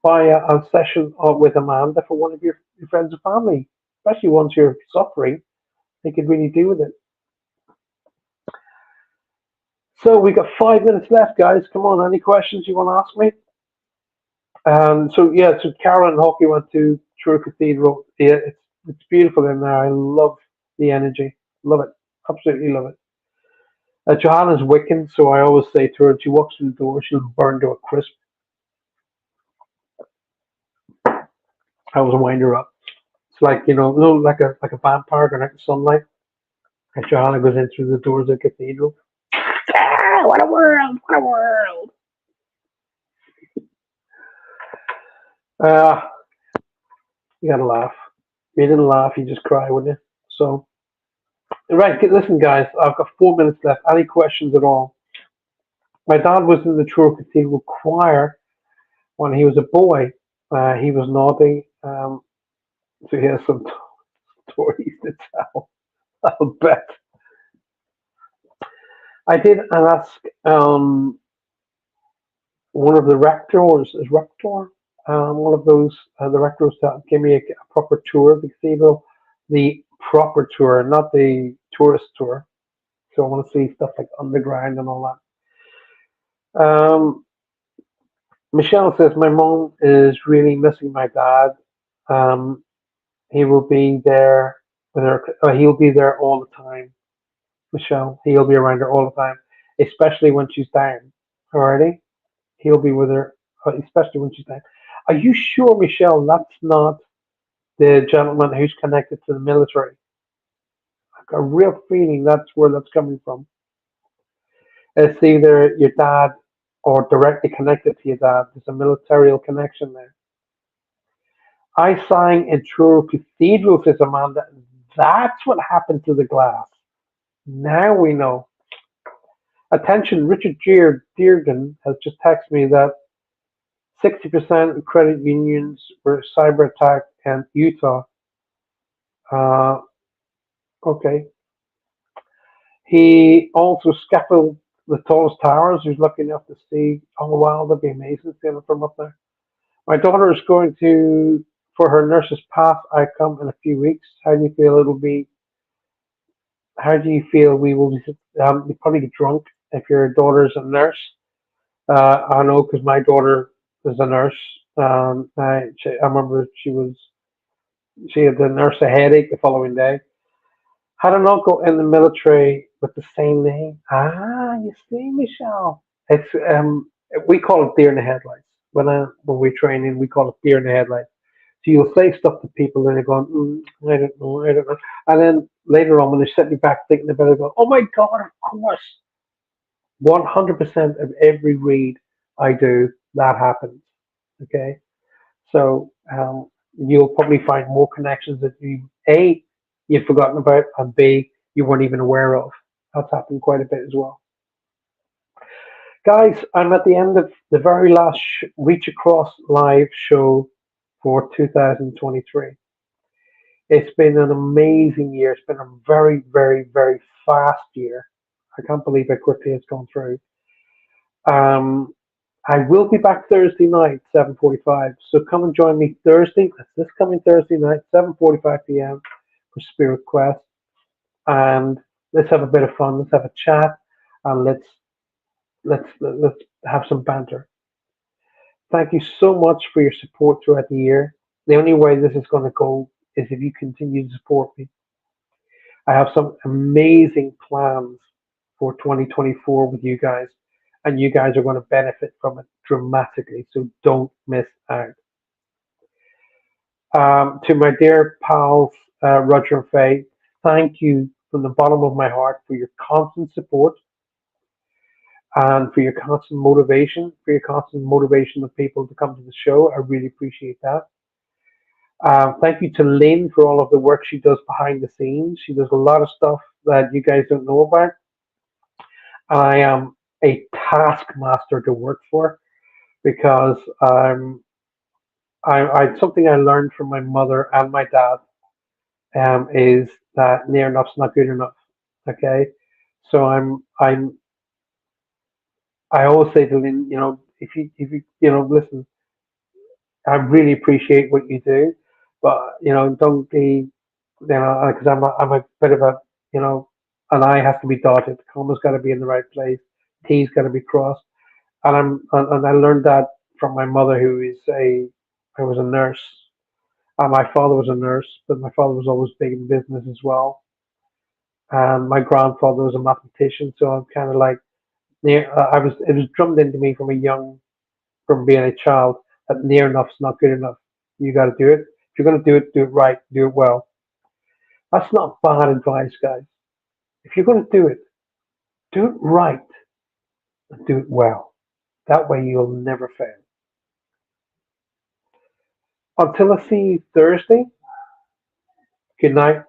buy a session with Amanda for one of your friends and family, especially once you're suffering. They could really do with it. So we got 5 minutes left, guys. Come on, any questions you want to ask me? So yeah, so Carol and Hockey went to Truro Cathedral. Yeah, it's beautiful in there. I love the energy. Love it. Absolutely love it. Johanna's Wiccan, so I always say to her, if she walks through the door, she'll burn to a crisp. I always wind her up. It's like like a vampire going out in sunlight. And Johanna goes in through the doors of the cathedral. Ah, what a world! What a world! Uh, you gotta laugh. If you didn't laugh, you just cry, wouldn't you? So, right, listen, guys. I've got 4 minutes left. Any questions at all? My dad was in the Truro Cathedral choir when he was a boy. He was naughty, so he has some stories to tell. I'll bet. I did ask one of the rectors, is rector, one of those the rectors that give me a proper tour of the cathedral, the proper tour, not the tourist tour. So I want to see stuff like underground and all that. Michelle says my mom is really missing my dad. Um, he will be there with her. He'll be there all the time. Michelle, he'll be around her all the time, especially when she's down. Alrighty, he'll be with her, especially when she's down. Are you sure, Michelle, that's not the gentleman who's connected to the military? I've got a real feeling that's where that's coming from. It's either your dad or directly connected to your dad. There's a military connection there. I sang in Truro Cathedral, says Amanda. That's what happened to the glass. Now we know. Attention, Richard Dearden has just texted me that 60% of credit unions were cyber attacked in Utah. Uh, okay. He also scaffolded the tallest towers. He was lucky enough to see. Oh wow, that'd be amazing seeing it from up there. My daughter is going to for her nurse's pass outcome in a few weeks. How do you feel it'll be? How do you feel we will be? You probably get drunk if your daughter's a nurse. I know because my daughter is a nurse. I remember she had the nurse a headache the following day. Had an uncle in the military with the same name. Ah, you see, Michelle. It's we call it deer in the headlights. When we train in, we call it deer in the headlights. So you'll say stuff to people and they're going, I don't know, I don't know. And then later on, when they're sitting back thinking about it, go, oh my God, of course. 100% of every read I do, that happens. Okay. So you'll probably find more connections that you've forgotten about, and B, you weren't even aware of. That's happened quite a bit as well. Guys, I'm at the end of the very last Reach Across live show for 2023. It's been an amazing year. It's been a very, very, very fast year. I can't believe how quickly it's gone through. Um, I will be back Thursday night, 7:45. So come and join me Thursday. That's this coming Thursday night, 7:45 p.m. for Spirit Quest, and let's have a bit of fun. Let's have a chat, and let's have some banter. Thank you so much for your support throughout the year. The only way this is going to go is if you continue to support me. I have some amazing plans for 2024 with you guys, and you guys are going to benefit from it dramatically. So don't miss out. To my dear pals, Roger and Faye, thank you from the bottom of my heart for your constant support and for your constant motivation of people to come to the show. I really appreciate that. Thank you to Lynn for all of the work she does behind the scenes. She does a lot of stuff that you guys don't know about. I am a taskmaster to work for because something I learned from my mother and my dad is that near enough's not good enough. Okay, so I'm I always say to Lynn, if you listen, I really appreciate what you do, but don't be, because I'm a bit of a, you know, an I has to be dotted, comma's got to be in the right place, T's got to be crossed, and I learned that from my mother, who was a nurse, and my father was a nurse, but my father was always big in business as well, and my grandfather was a mathematician, so I'm kind of like it was drummed into me from being a child that near enough's not good enough. You got to do it. If you're going to do it right, do it well. That's not bad advice, guys. If you're going to do it right and do it well. That way you'll never fail. Until I see you Thursday, good night.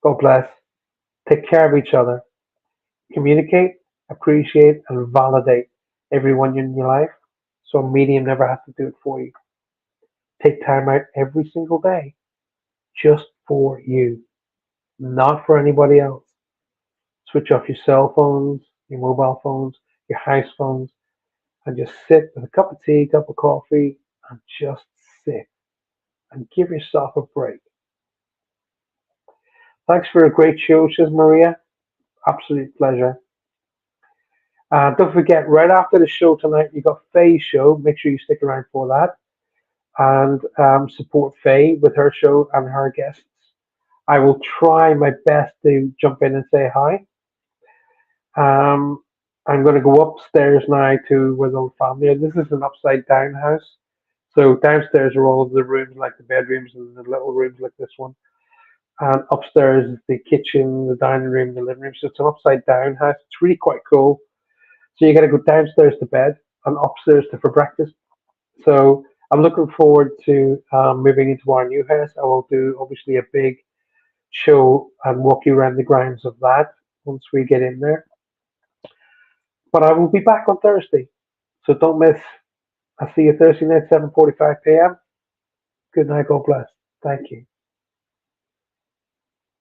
God bless. Take care of each other. Communicate, appreciate, and validate everyone in your life so a medium never has to do it for you. Take time out every single day just for you, not for anybody else. Switch off your cell phones, your mobile phones, your house phones, and just sit with a cup of tea, cup of coffee, and just sit and give yourself a break. Thanks for a great show, says Maria. Absolute pleasure. Don't forget, right after the show tonight, you got Faye's show. Make sure you stick around for that and support Faye with her show and her guests. I will try my best to jump in and say hi. Um, I'm going to go upstairs now to where the family is. This is an upside down house. So downstairs are all of the rooms, like the bedrooms and the little rooms like this one. And upstairs is the kitchen, the dining room, the living room. So it's an upside down house. It's really quite cool. So you got to go downstairs to bed and upstairs for breakfast. So I'm looking forward to moving into our new house. I will do obviously a big show and walk you around the grounds of that once we get in there. But I will be back on Thursday, so don't miss. I'll see you Thursday night, 7:45 p.m. Good night. God bless. Thank you.